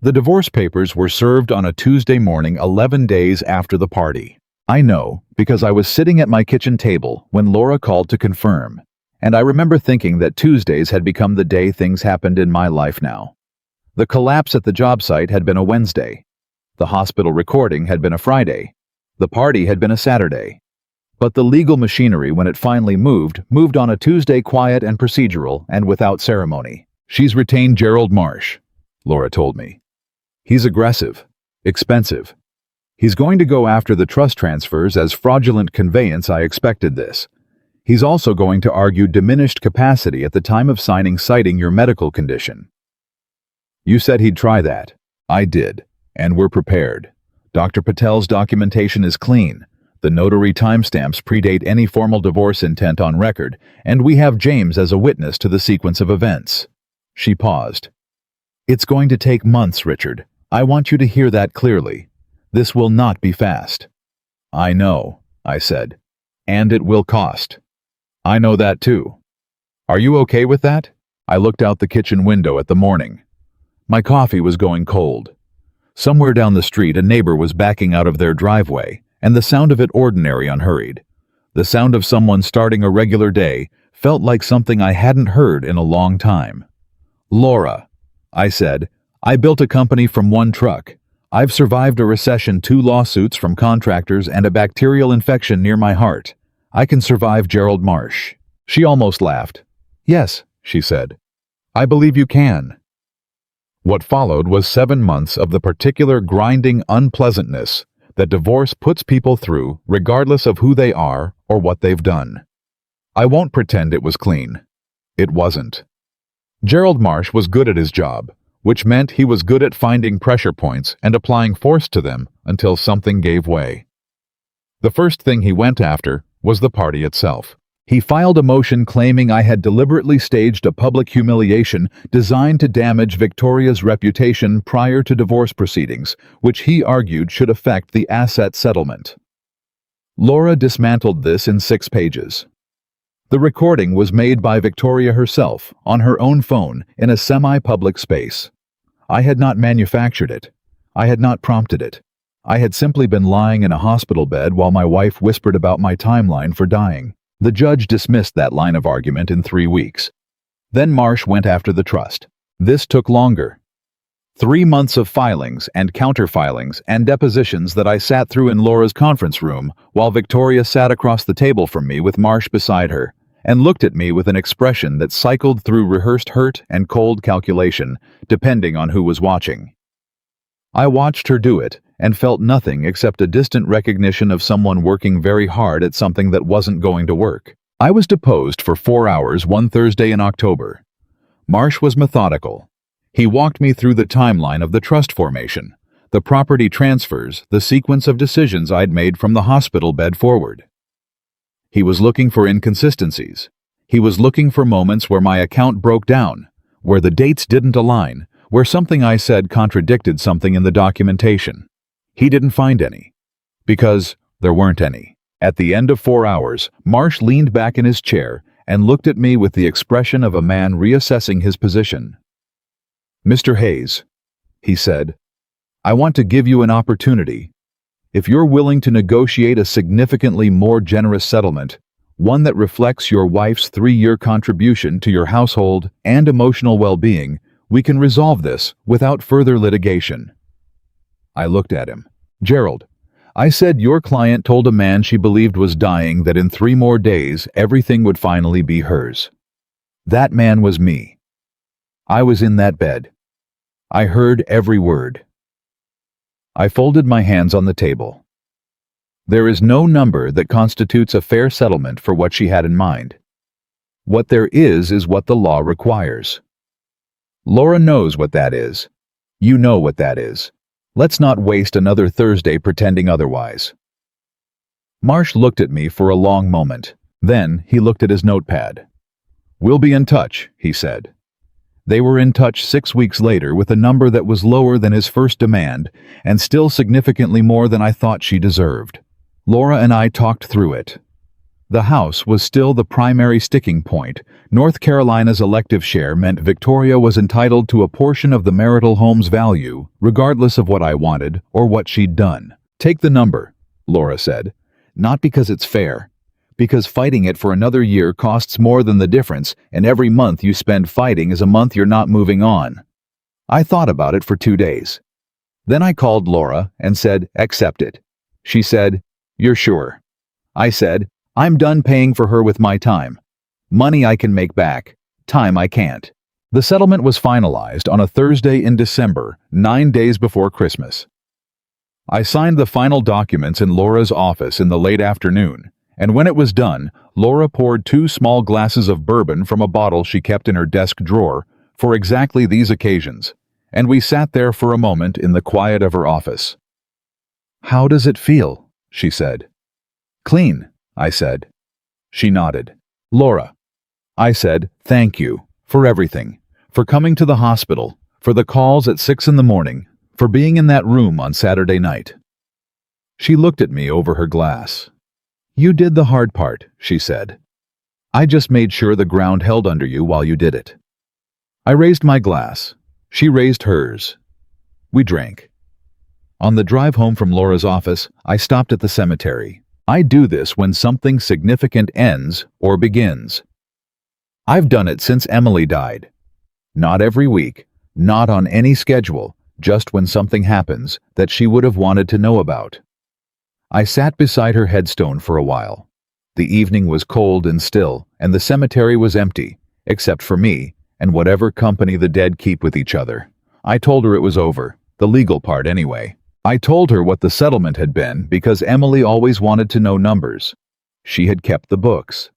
The divorce papers were served on a Tuesday morning 11 days after the party. I know, because I was sitting at my kitchen table when Laura called to confirm, and I remember thinking that Tuesdays had become the day things happened in my life now. The collapse at the job site had been a Wednesday. The hospital recording had been a Friday. The party had been a Saturday. But the legal machinery, when it finally moved on a Tuesday, quiet and procedural and without ceremony. "She's retained Gerald Marsh," Laura told me. "He's aggressive, expensive. He's going to go after the trust transfers as fraudulent conveyance. I expected this. He's also going to argue diminished capacity at the time of signing, citing your medical condition. You said he'd try that." I did, and we're prepared. Dr. Patel's documentation is clean. The notary timestamps predate any formal divorce intent on record, and we have James as a witness to the sequence of events. She paused. "It's going to take months, Richard. I want you to hear that clearly. This will not be fast." "I know," I said. "And it will cost." "I know that too." "Are you okay with that?" I looked out the kitchen window at the morning. My coffee was going cold. Somewhere down the street, a neighbor was backing out of their driveway, and the sound of it ordinary, unhurried. The sound of someone starting a regular day felt like something I hadn't heard in a long time. "Laura," I said, "I built a company from one truck. I've survived a recession, 2 lawsuits from contractors, and a bacterial infection near my heart. I can survive Gerald Marsh." She almost laughed. "Yes," she said. "I believe you can." What followed was 7 months of the particular grinding unpleasantness that divorce puts people through, regardless of who they are or what they've done. I won't pretend it was clean. It wasn't. Gerald Marsh was good at his job, which meant he was good at finding pressure points and applying force to them until something gave way. The first thing he went after was the party itself. He filed a motion claiming I had deliberately staged a public humiliation designed to damage Victoria's reputation prior to divorce proceedings, which he argued should affect the asset settlement. Laura dismantled this in 6 pages. The recording was made by Victoria herself, on her own phone, in a semi-public space. I had not manufactured it. I had not prompted it. I had simply been lying in a hospital bed while my wife whispered about my timeline for dying. The judge dismissed that line of argument in 3 weeks. Then Marsh went after the trust. This took longer. 3 months of filings and counter-filings and depositions that I sat through in Laura's conference room while Victoria sat across the table from me with Marsh beside her and looked at me with an expression that cycled through rehearsed hurt and cold calculation, depending on who was watching. I watched her do it and felt nothing except a distant recognition of someone working very hard at something that wasn't going to work. I was deposed for 4 hours one Thursday in October. Marsh was methodical. He walked me through the timeline of the trust formation, the property transfers, the sequence of decisions I'd made from the hospital bed forward. He was looking for inconsistencies. He was looking for moments where my account broke down, where the dates didn't align, where something I said contradicted something in the documentation. He didn't find any, because there weren't any. At the end of 4 hours, Marsh leaned back in his chair and looked at me with the expression of a man reassessing his position. "Mr. Hayes," he said, "I want to give you an opportunity. If you're willing to negotiate a significantly more generous settlement, one that reflects your wife's 3-year contribution to your household and emotional well-being, we can resolve this without further litigation." I looked at him. "Gerald, I said your client told a man she believed was dying that in 3 more days everything would finally be hers. That man was me. I was in that bed. I heard every word. I folded my hands on the table. There is no number that constitutes a fair settlement for what she had in mind. What there is what the law requires. Laura knows what that is. You know what that is. Let's not waste another Thursday pretending otherwise. Marsh looked at me for a long moment. Then he looked at his notepad. We'll be in touch, he said. They were in touch 6 weeks later with a number that was lower than his first demand and still significantly more than I thought she deserved. Laura and I talked through it. The house was still the primary sticking point. North Carolina's elective share meant Victoria was entitled to a portion of the marital home's value, regardless of what I wanted or what she'd done. Take the number, Laura said. Not because it's fair. Because fighting it for another year costs more than the difference, and every month you spend fighting is a month you're not moving on. I thought about it for 2 days. Then I called Laura and said, accept it. She said, you're sure? I said, I'm done paying for her with my time. Money I can make back, time I can't. The settlement was finalized on a Thursday in December, 9 days before Christmas. I signed the final documents in Laura's office in the late afternoon, and when it was done, Laura poured 2 small glasses of bourbon from a bottle she kept in her desk drawer for exactly these occasions, and we sat there for a moment in the quiet of her office. How does it feel? She said. Clean, I said. She nodded. Laura. I said, thank you, for everything, for coming to the hospital, for the calls at 6 in the morning, for being in that room on Saturday night. She looked at me over her glass. You did the hard part, she said. I just made sure the ground held under you while you did it. I raised my glass. She raised hers. We drank. On the drive home from Laura's office, I stopped at the cemetery. I do this when something significant ends or begins. I've done it since Emily died. Not every week, not on any schedule, just when something happens that she would have wanted to know about. I sat beside her headstone for a while. The evening was cold and still, and the cemetery was empty, except for me and whatever company the dead keep with each other. I told her it was over, the legal part anyway. I told her what the settlement had been because Emily always wanted to know numbers. She had kept the books.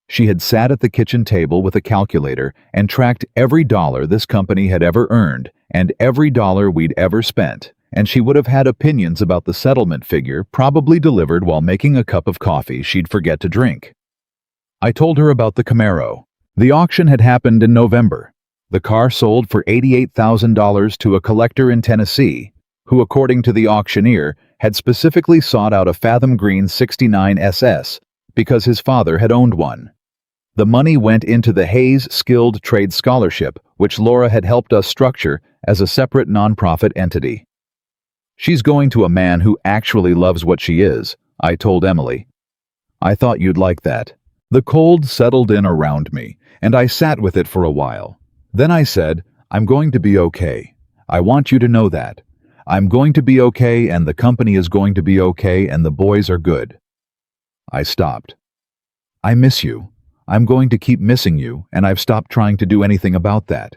She had sat at the kitchen table with a calculator and tracked every dollar this company had ever earned and every dollar we'd ever spent, and she would have had opinions about the settlement figure probably delivered while making a cup of coffee she'd forget to drink. I told her about the Camaro. The auction had happened in November. The car sold for $88,000 to a collector in Tennessee, who, according to the auctioneer, had specifically sought out a Fathom Green 69 SS because his father had owned one. The money went into the Hayes Skilled Trade Scholarship, which Laura had helped us structure as a separate nonprofit entity. She's going to a man who actually loves what she is, I told Emily. I thought you'd like that. The cold settled in around me, and I sat with it for a while. Then I said, I'm going to be okay. I want you to know that. I'm going to be okay, and the company is going to be okay, and the boys are good. I stopped. I miss you. I'm going to keep missing you, and I've stopped trying to do anything about that.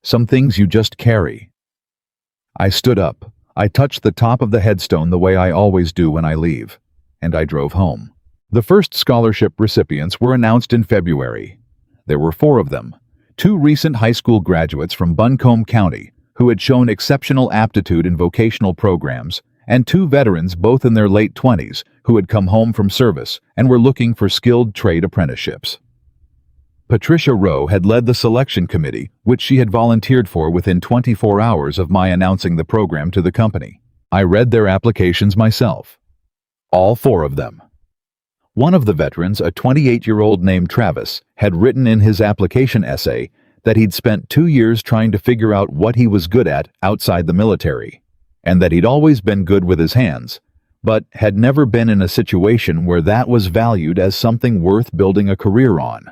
Some things you just carry. I stood up. I touched the top of the headstone the way I always do when I leave, and I drove home. The first scholarship recipients were announced in February. There were 4 of them, 2 recent high school graduates from Buncombe County, who had shown exceptional aptitude in vocational programs, and 2 veterans both in their late 20s who had come home from service and were looking for skilled trade apprenticeships. Patricia Rowe had led the selection committee, which she had volunteered for within 24 hours of my announcing the program to the company. I read their applications myself. All 4 of them. One of the veterans, a 28-year-old named Travis, had written in his application essay that he'd spent 2 years trying to figure out what he was good at outside the military, and that he'd always been good with his hands, but had never been in a situation where that was valued as something worth building a career on.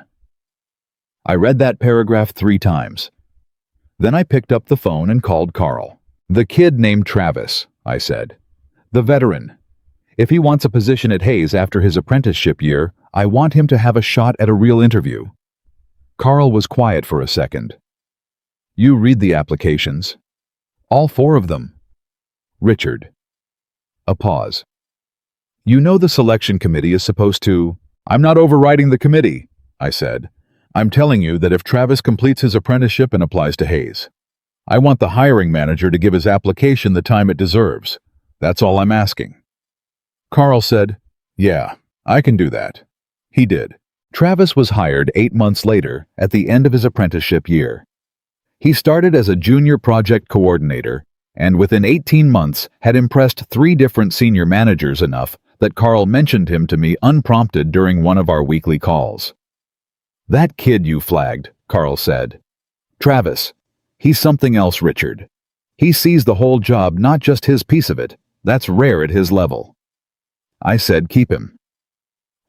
I read that paragraph 3 times. Then I picked up the phone and called Carl. The kid named Travis, I said. The veteran. If he wants a position at Hayes after his apprenticeship year, I want him to have a shot at a real interview." Carl was quiet for a second. "You read the applications." "All 4 of them." "Richard." A pause. "You know the selection committee is supposed to—" "I'm not overriding the committee," I said. "I'm telling you that if Travis completes his apprenticeship and applies to Hayes, I want the hiring manager to give his application the time it deserves. That's all I'm asking." Carl said, "Yeah, I can do that." He did. Travis was hired 8 months later at the end of his apprenticeship year. He started as a junior project coordinator and within 18 months had impressed 3 different senior managers enough that Carl mentioned him to me unprompted during one of our weekly calls. "That kid you flagged," Carl said. "Travis. He's something else, Richard. He sees the whole job, not just his piece of it. That's rare at his level." I said, "Keep him."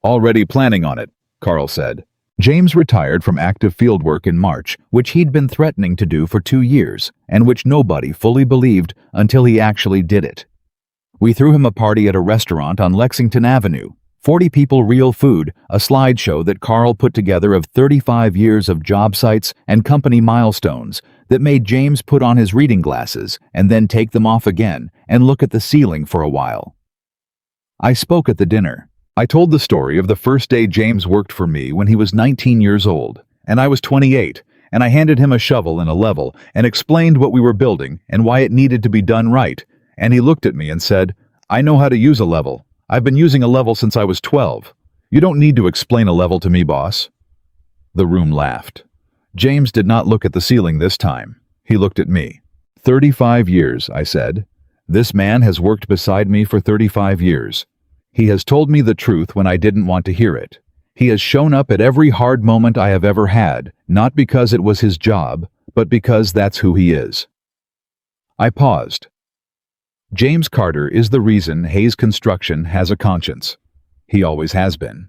"Already planning on it," Carl said. James retired from active fieldwork in March, which he'd been threatening to do for 2 years, and which nobody fully believed until he actually did it. We threw him a party at a restaurant on Lexington Avenue. 40 people, real food, a slideshow that Carl put together of 35 years of job sites and company milestones that made James put on his reading glasses and then take them off again and look at the ceiling for a while. I spoke at the dinner. I told the story of the first day James worked for me when he was 19 years old, and I was 28, and I handed him a shovel and a level and explained what we were building and why it needed to be done right, and he looked at me and said, "I know how to use a level. I've been using a level since I was 12. You don't need to explain a level to me, boss." The room laughed. James did not look at the ceiling this time. He looked at me. 35 years, I said. This man has worked beside me for 35 years. He has told me the truth when I didn't want to hear it. He has shown up at every hard moment I have ever had, not because it was his job, but because that's who he is. I paused. James Carter is the reason Hayes Construction has a conscience. He always has been.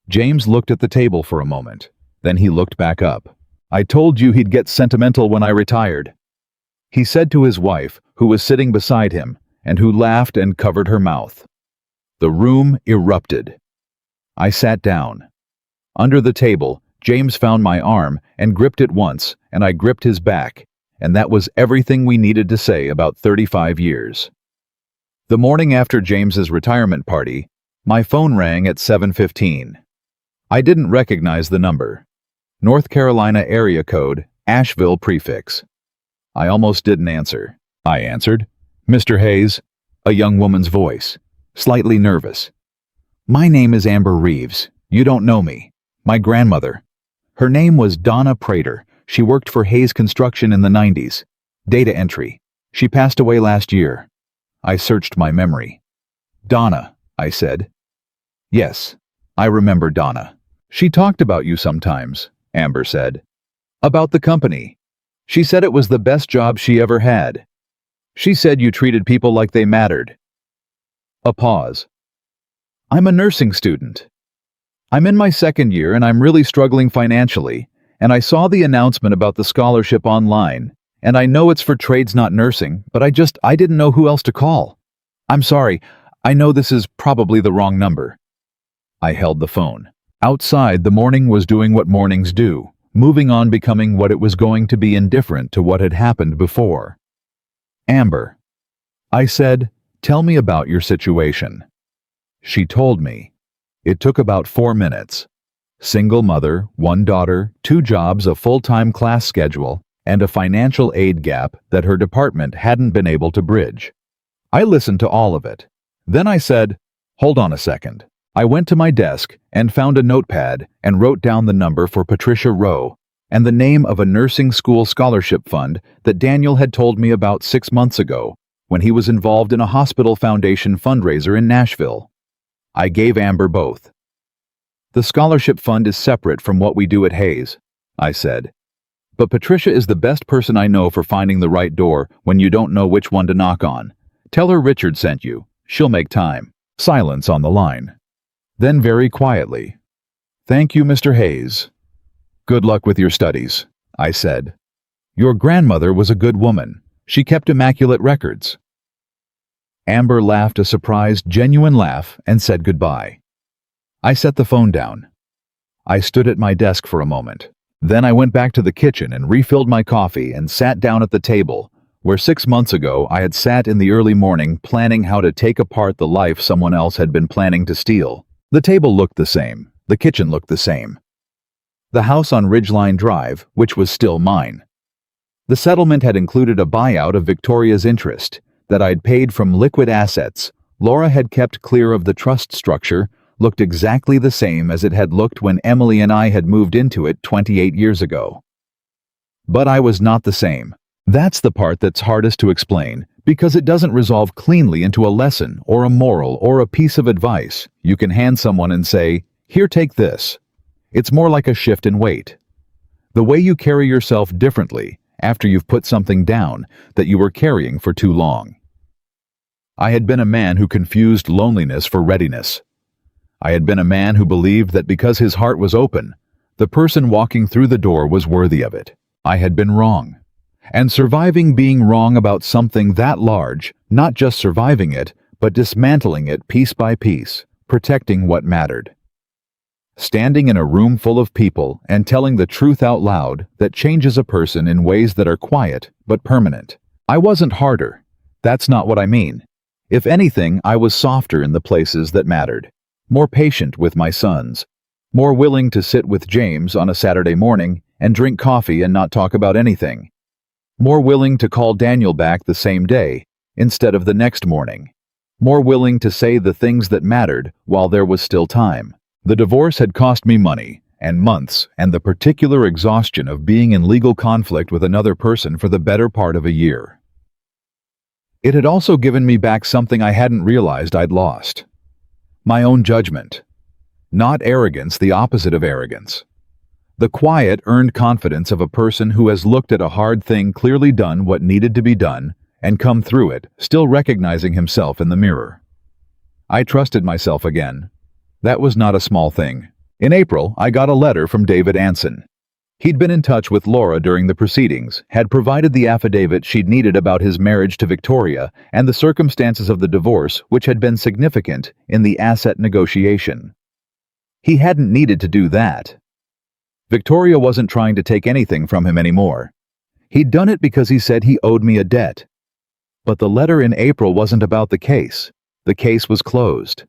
James looked at the table for a moment. Then he looked back up. "I told you he'd get sentimental when I retired," he said to his wife, who was sitting beside him, and who laughed and covered her mouth. The room erupted. I sat down. Under the table, James found my arm and gripped it once, and I gripped his back, and that was everything we needed to say about 35 years. The morning after James's retirement party, my phone rang at 7:15. I didn't recognize the number. North Carolina area code, Asheville prefix. I almost didn't answer. I answered, "Mr. Hayes," a young woman's voice, slightly nervous. "My name is Amber Reeves. You don't know me. My grandmother. Her name was Donna Prater. She worked for Hayes Construction in the 90s. Data entry. She passed away last year." I searched my memory. "Donna," I said. "Yes, I remember Donna. She talked about you sometimes," Amber said. "About the company. She said it was the best job she ever had. She said you treated people like they mattered." A pause. "I'm a nursing student. I'm in my 2nd year and I'm really struggling financially, and I saw the announcement about the scholarship online, and I know it's for trades not nursing, but I didn't know who else to call. I'm sorry, I know this is probably the wrong number." I held the phone. Outside, the morning was doing what mornings do, moving on, becoming what it was going to be, indifferent to what had happened before. "Amber," I said, "tell me about your situation." She told me. It took about 4 minutes. Single mother, 1 daughter, 2 jobs, a full-time class schedule, and a financial aid gap that her department hadn't been able to bridge. I listened to all of it. Then I said, "Hold on a second." I went to my desk and found a notepad and wrote down the number for Patricia Rowe and the name of a nursing school scholarship fund that Daniel had told me about 6 months ago when he was involved in a hospital foundation fundraiser in Nashville. I gave Amber both. "The scholarship fund is separate from what we do at Hayes," I said. "But Patricia is the best person I know for finding the right door when you don't know which one to knock on. Tell her Richard sent you. She'll make time." Silence on the line. Then very quietly, "Thank you, Mr. Hayes. Good luck with your studies," I said. "Your grandmother was a good woman. She kept immaculate records." Amber laughed a surprised, genuine laugh and said goodbye. I set the phone down. I stood at my desk for a moment. Then I went back to the kitchen and refilled my coffee and sat down at the table, where 6 months ago I had sat in the early morning planning how to take apart the life someone else had been planning to steal. The table looked the same. The kitchen looked the same. The house on Ridgeline Drive, which was still mine. The settlement had included a buyout of Victoria's interest that I'd paid from liquid assets. Laura had kept clear of the trust structure, looked exactly the same as it had looked when Emily and I had moved into it 28 years ago. But I was not the same. That's the part that's hardest to explain, because it doesn't resolve cleanly into a lesson or a moral or a piece of advice you can hand someone and say, "Here, take this." It's more like a shift in weight. The way you carry yourself differently after you've put something down that you were carrying for too long. I had been a man who confused loneliness for readiness. I had been a man who believed that because his heart was open, the person walking through the door was worthy of it. I had been wrong. And surviving being wrong about something that large, not just surviving it, but dismantling it piece by piece, protecting what mattered. Standing in a room full of people and telling the truth out loud that changes a person in ways that are quiet but permanent. I wasn't harder. That's not what I mean. If anything, I was softer in the places that mattered. More patient with my sons, more willing to sit with James on a Saturday morning and drink coffee and not talk about anything, more willing to call Daniel back the same day instead of the next morning, more willing to say the things that mattered while there was still time. The divorce had cost me money and months and the particular exhaustion of being in legal conflict with another person for the better part of a year. It had also given me back something I hadn't realized I'd lost. My own judgment. Not arrogance, the opposite of arrogance. The quiet, earned confidence of a person who has looked at a hard thing, clearly done what needed to be done, and come through it, still recognizing himself in the mirror. I trusted myself again. That was not a small thing. In April, I got a letter from David Anson. He'd been in touch with Laura during the proceedings, had provided the affidavit she'd needed about his marriage to Victoria and the circumstances of the divorce, which had been significant in the asset negotiation. He hadn't needed to do that. Victoria wasn't trying to take anything from him anymore. He'd done it because he said he owed me a debt. But the letter in April wasn't about the case. The case was closed.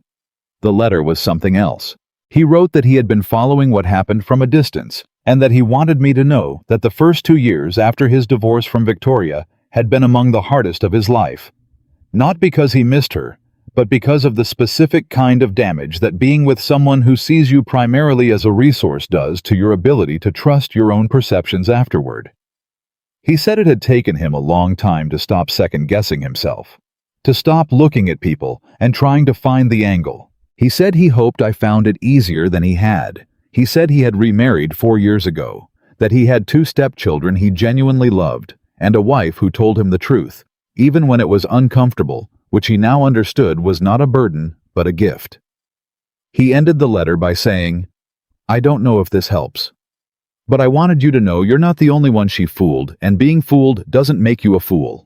The letter was something else. He wrote that he had been following what happened from a distance, and that he wanted me to know that the first 2 years after his divorce from Victoria had been among the hardest of his life. Not because he missed her, but because of the specific kind of damage that being with someone who sees you primarily as a resource does to your ability to trust your own perceptions afterward. He said it had taken him a long time to stop second-guessing himself, to stop looking at people and trying to find the angle. He said he hoped I found it easier than he had. He said he had remarried 4 years ago, that he had 2 stepchildren he genuinely loved, and a wife who told him the truth, even when it was uncomfortable, which he now understood was not a burden, but a gift. He ended the letter by saying, "I don't know if this helps, but I wanted you to know you're not the only one she fooled, and being fooled doesn't make you a fool.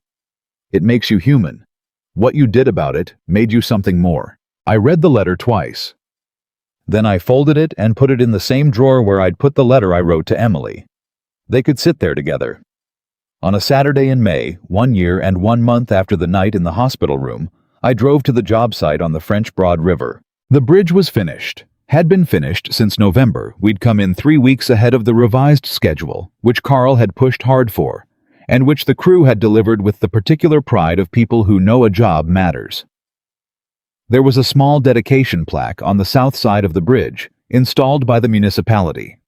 It makes you human. What you did about it made you something more." I read the letter twice. Then I folded it and put it in the same drawer where I'd put the letter I wrote to Emily. They could sit there together. On a Saturday in May, 1 year and 1 month after the night in the hospital room, I drove to the job site on the French Broad River. The bridge was finished. Had been finished since November. We'd come in 3 weeks ahead of the revised schedule, which Carl had pushed hard for, and which the crew had delivered with the particular pride of people who know a job matters. There was a small dedication plaque on the south side of the bridge, installed by the municipality.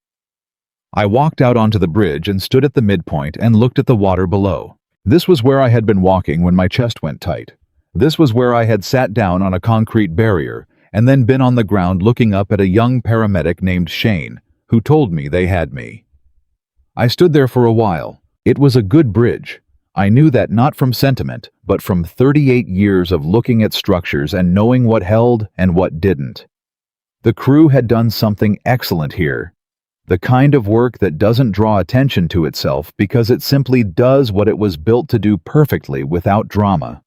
I walked out onto the bridge and stood at the midpoint and looked at the water below. This was where I had been walking when my chest went tight. This was where I had sat down on a concrete barrier and then been on the ground looking up at a young paramedic named Shane, who told me they had me. I stood there for a while. It was a good bridge. I knew that not from sentiment, but from 38 years of looking at structures and knowing what held and what didn't. The crew had done something excellent here. The kind of work that doesn't draw attention to itself because it simply does what it was built to do perfectly without drama.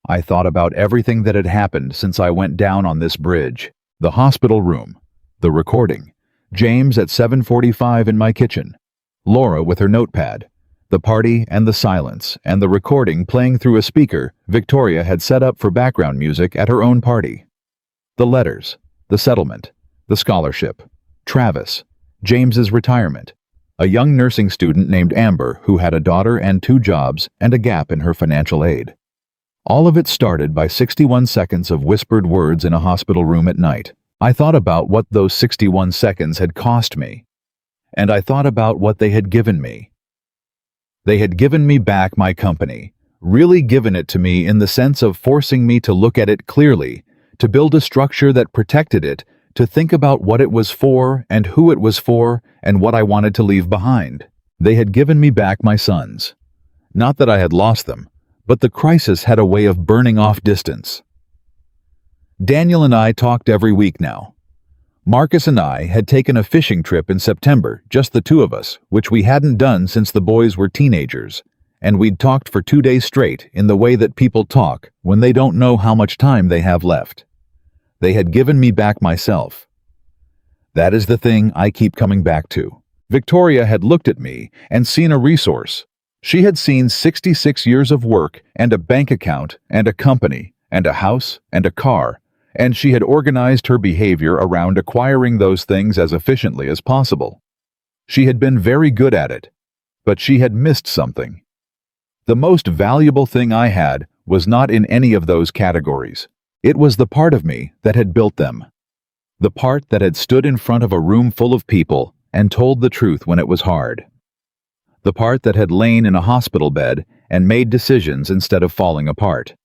I thought about everything that had happened since I went down on this bridge. The hospital room, the recording, James at 7:45 in my kitchen, Laura with her notepad, the party and the silence, and the recording playing through a speaker Victoria had set up for background music at her own party. The letters, the settlement, the scholarship, Travis, James's retirement, a young nursing student named Amber who had a daughter and 2 jobs and a gap in her financial aid. All of it started by 61 seconds of whispered words in a hospital room at night. I thought about what those 61 seconds had cost me, and I thought about what they had given me. They had given me back my company, really given it to me in the sense of forcing me to look at it clearly, to build a structure that protected it, to think about what it was for and who it was for and what I wanted to leave behind. They had given me back my sons. Not that I had lost them, but the crisis had a way of burning off distance. Daniel and I talked every week now. Marcus and I had taken a fishing trip in September, just the 2 of us, which we hadn't done since the boys were teenagers, and we'd talked for 2 days straight in the way that people talk when they don't know how much time they have left. They had given me back myself. That is the thing I keep coming back to. Victoria had looked at me and seen a resource. She had seen 66 years of work and a bank account and a company and a house and a car, and she had organized her behavior around acquiring those things as efficiently as possible. She had been very good at it, but she had missed something. The most valuable thing I had was not in any of those categories. It was the part of me that had built them. The part that had stood in front of a room full of people and told the truth when it was hard. The part that had lain in a hospital bed and made decisions instead of falling apart.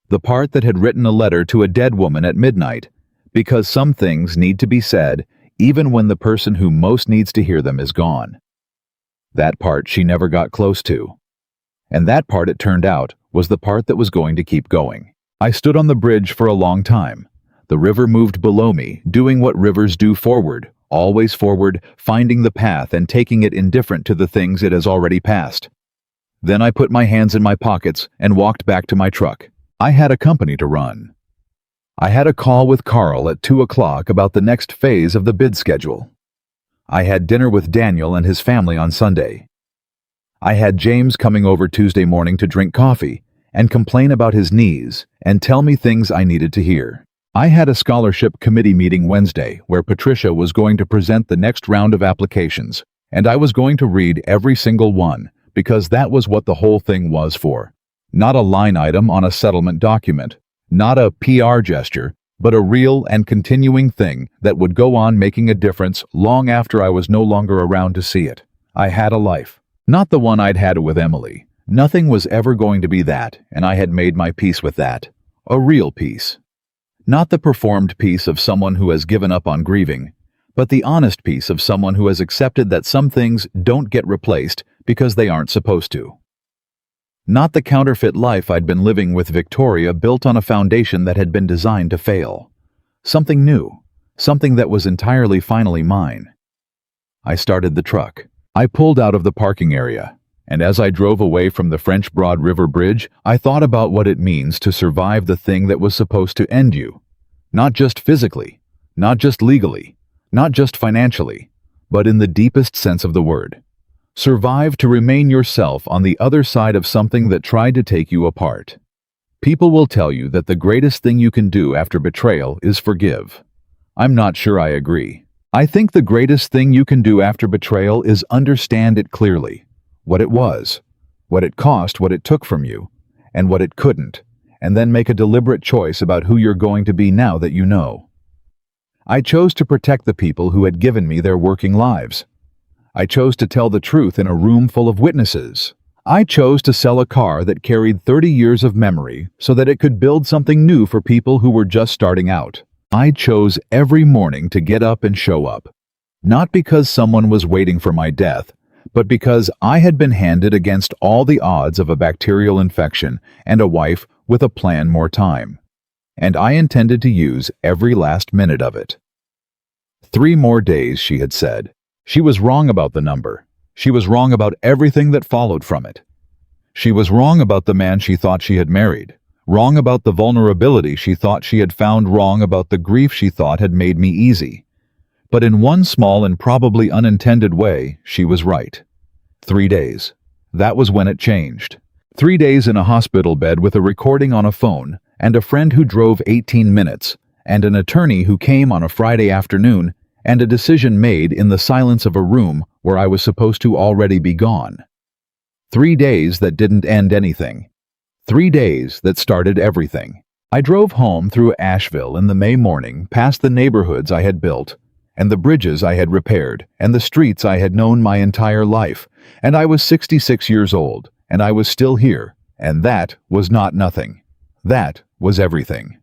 The part that had written a letter to a dead woman at midnight, because some things need to be said even when the person who most needs to hear them is gone. That part she never got close to. And that part, it turned out, was the part that was going to keep going. I stood on the bridge for a long time. The river moved below me, doing what rivers do forward, always forward, finding the path and taking it indifferent to the things it has already passed. Then I put my hands in my pockets and walked back to my truck. I had a company to run. I had a call with Carl at 2 o'clock about the next phase of the bid schedule. I had dinner with Daniel and his family on Sunday. I had James coming over Tuesday morning to drink coffee and complain about his knees and tell me things I needed to hear. I had a scholarship committee meeting Wednesday where Patricia was going to present the next round of applications, and I was going to read every single one because that was what the whole thing was for. Not a line item on a settlement document, not a PR gesture, but a real and continuing thing that would go on making a difference long after I was no longer around to see it. I had a life. Not the one I'd had with Emily. Nothing was ever going to be that, and I had made my peace with that. A real peace. Not the performed peace of someone who has given up on grieving, but the honest peace of someone who has accepted that some things don't get replaced because they aren't supposed to. Not the counterfeit life I'd been living with Victoria built on a foundation that had been designed to fail. Something new. Something that was entirely finally mine. I started the truck. I pulled out of the parking area, and as I drove away from the French Broad River Bridge, I thought about what it means to survive the thing that was supposed to end you. Not just physically, not just legally, not just financially, but in the deepest sense of the word. Survive to remain yourself on the other side of something that tried to take you apart. People will tell you that the greatest thing you can do after betrayal is forgive. I'm not sure I agree. I think the greatest thing you can do after betrayal is understand it clearly. What it was, what it cost, what it took from you, and what it couldn't, and then make a deliberate choice about who you're going to be now that you know. I chose to protect the people who had given me their working lives. I chose to tell the truth in a room full of witnesses. I chose to sell a car that carried 30 years of memory so that it could build something new for people who were just starting out. I chose every morning to get up and show up. Not because someone was waiting for my death, but because I had been handed against all the odds of a bacterial infection and a wife with a plan more time. And I intended to use every last minute of it. 3 more days, she had said. She was wrong about the number. She was wrong about everything that followed from it. She was wrong about the man she thought she had married. Wrong about the vulnerability she thought she had found, wrong about the grief she thought had made me easy. But in one small and probably unintended way, she was right. 3 days. That was when it changed. 3 days in a hospital bed with a recording on a phone, and a friend who drove 18 minutes, and an attorney who came on a Friday afternoon, and a decision made in the silence of a room where I was supposed to already be gone. 3 days that didn't end anything. 3 days that started everything. I drove home through Asheville in the May morning, past the neighborhoods I had built, and the bridges I had repaired, and the streets I had known my entire life, and I was 66 years old, and I was still here, and that was not nothing. That was everything.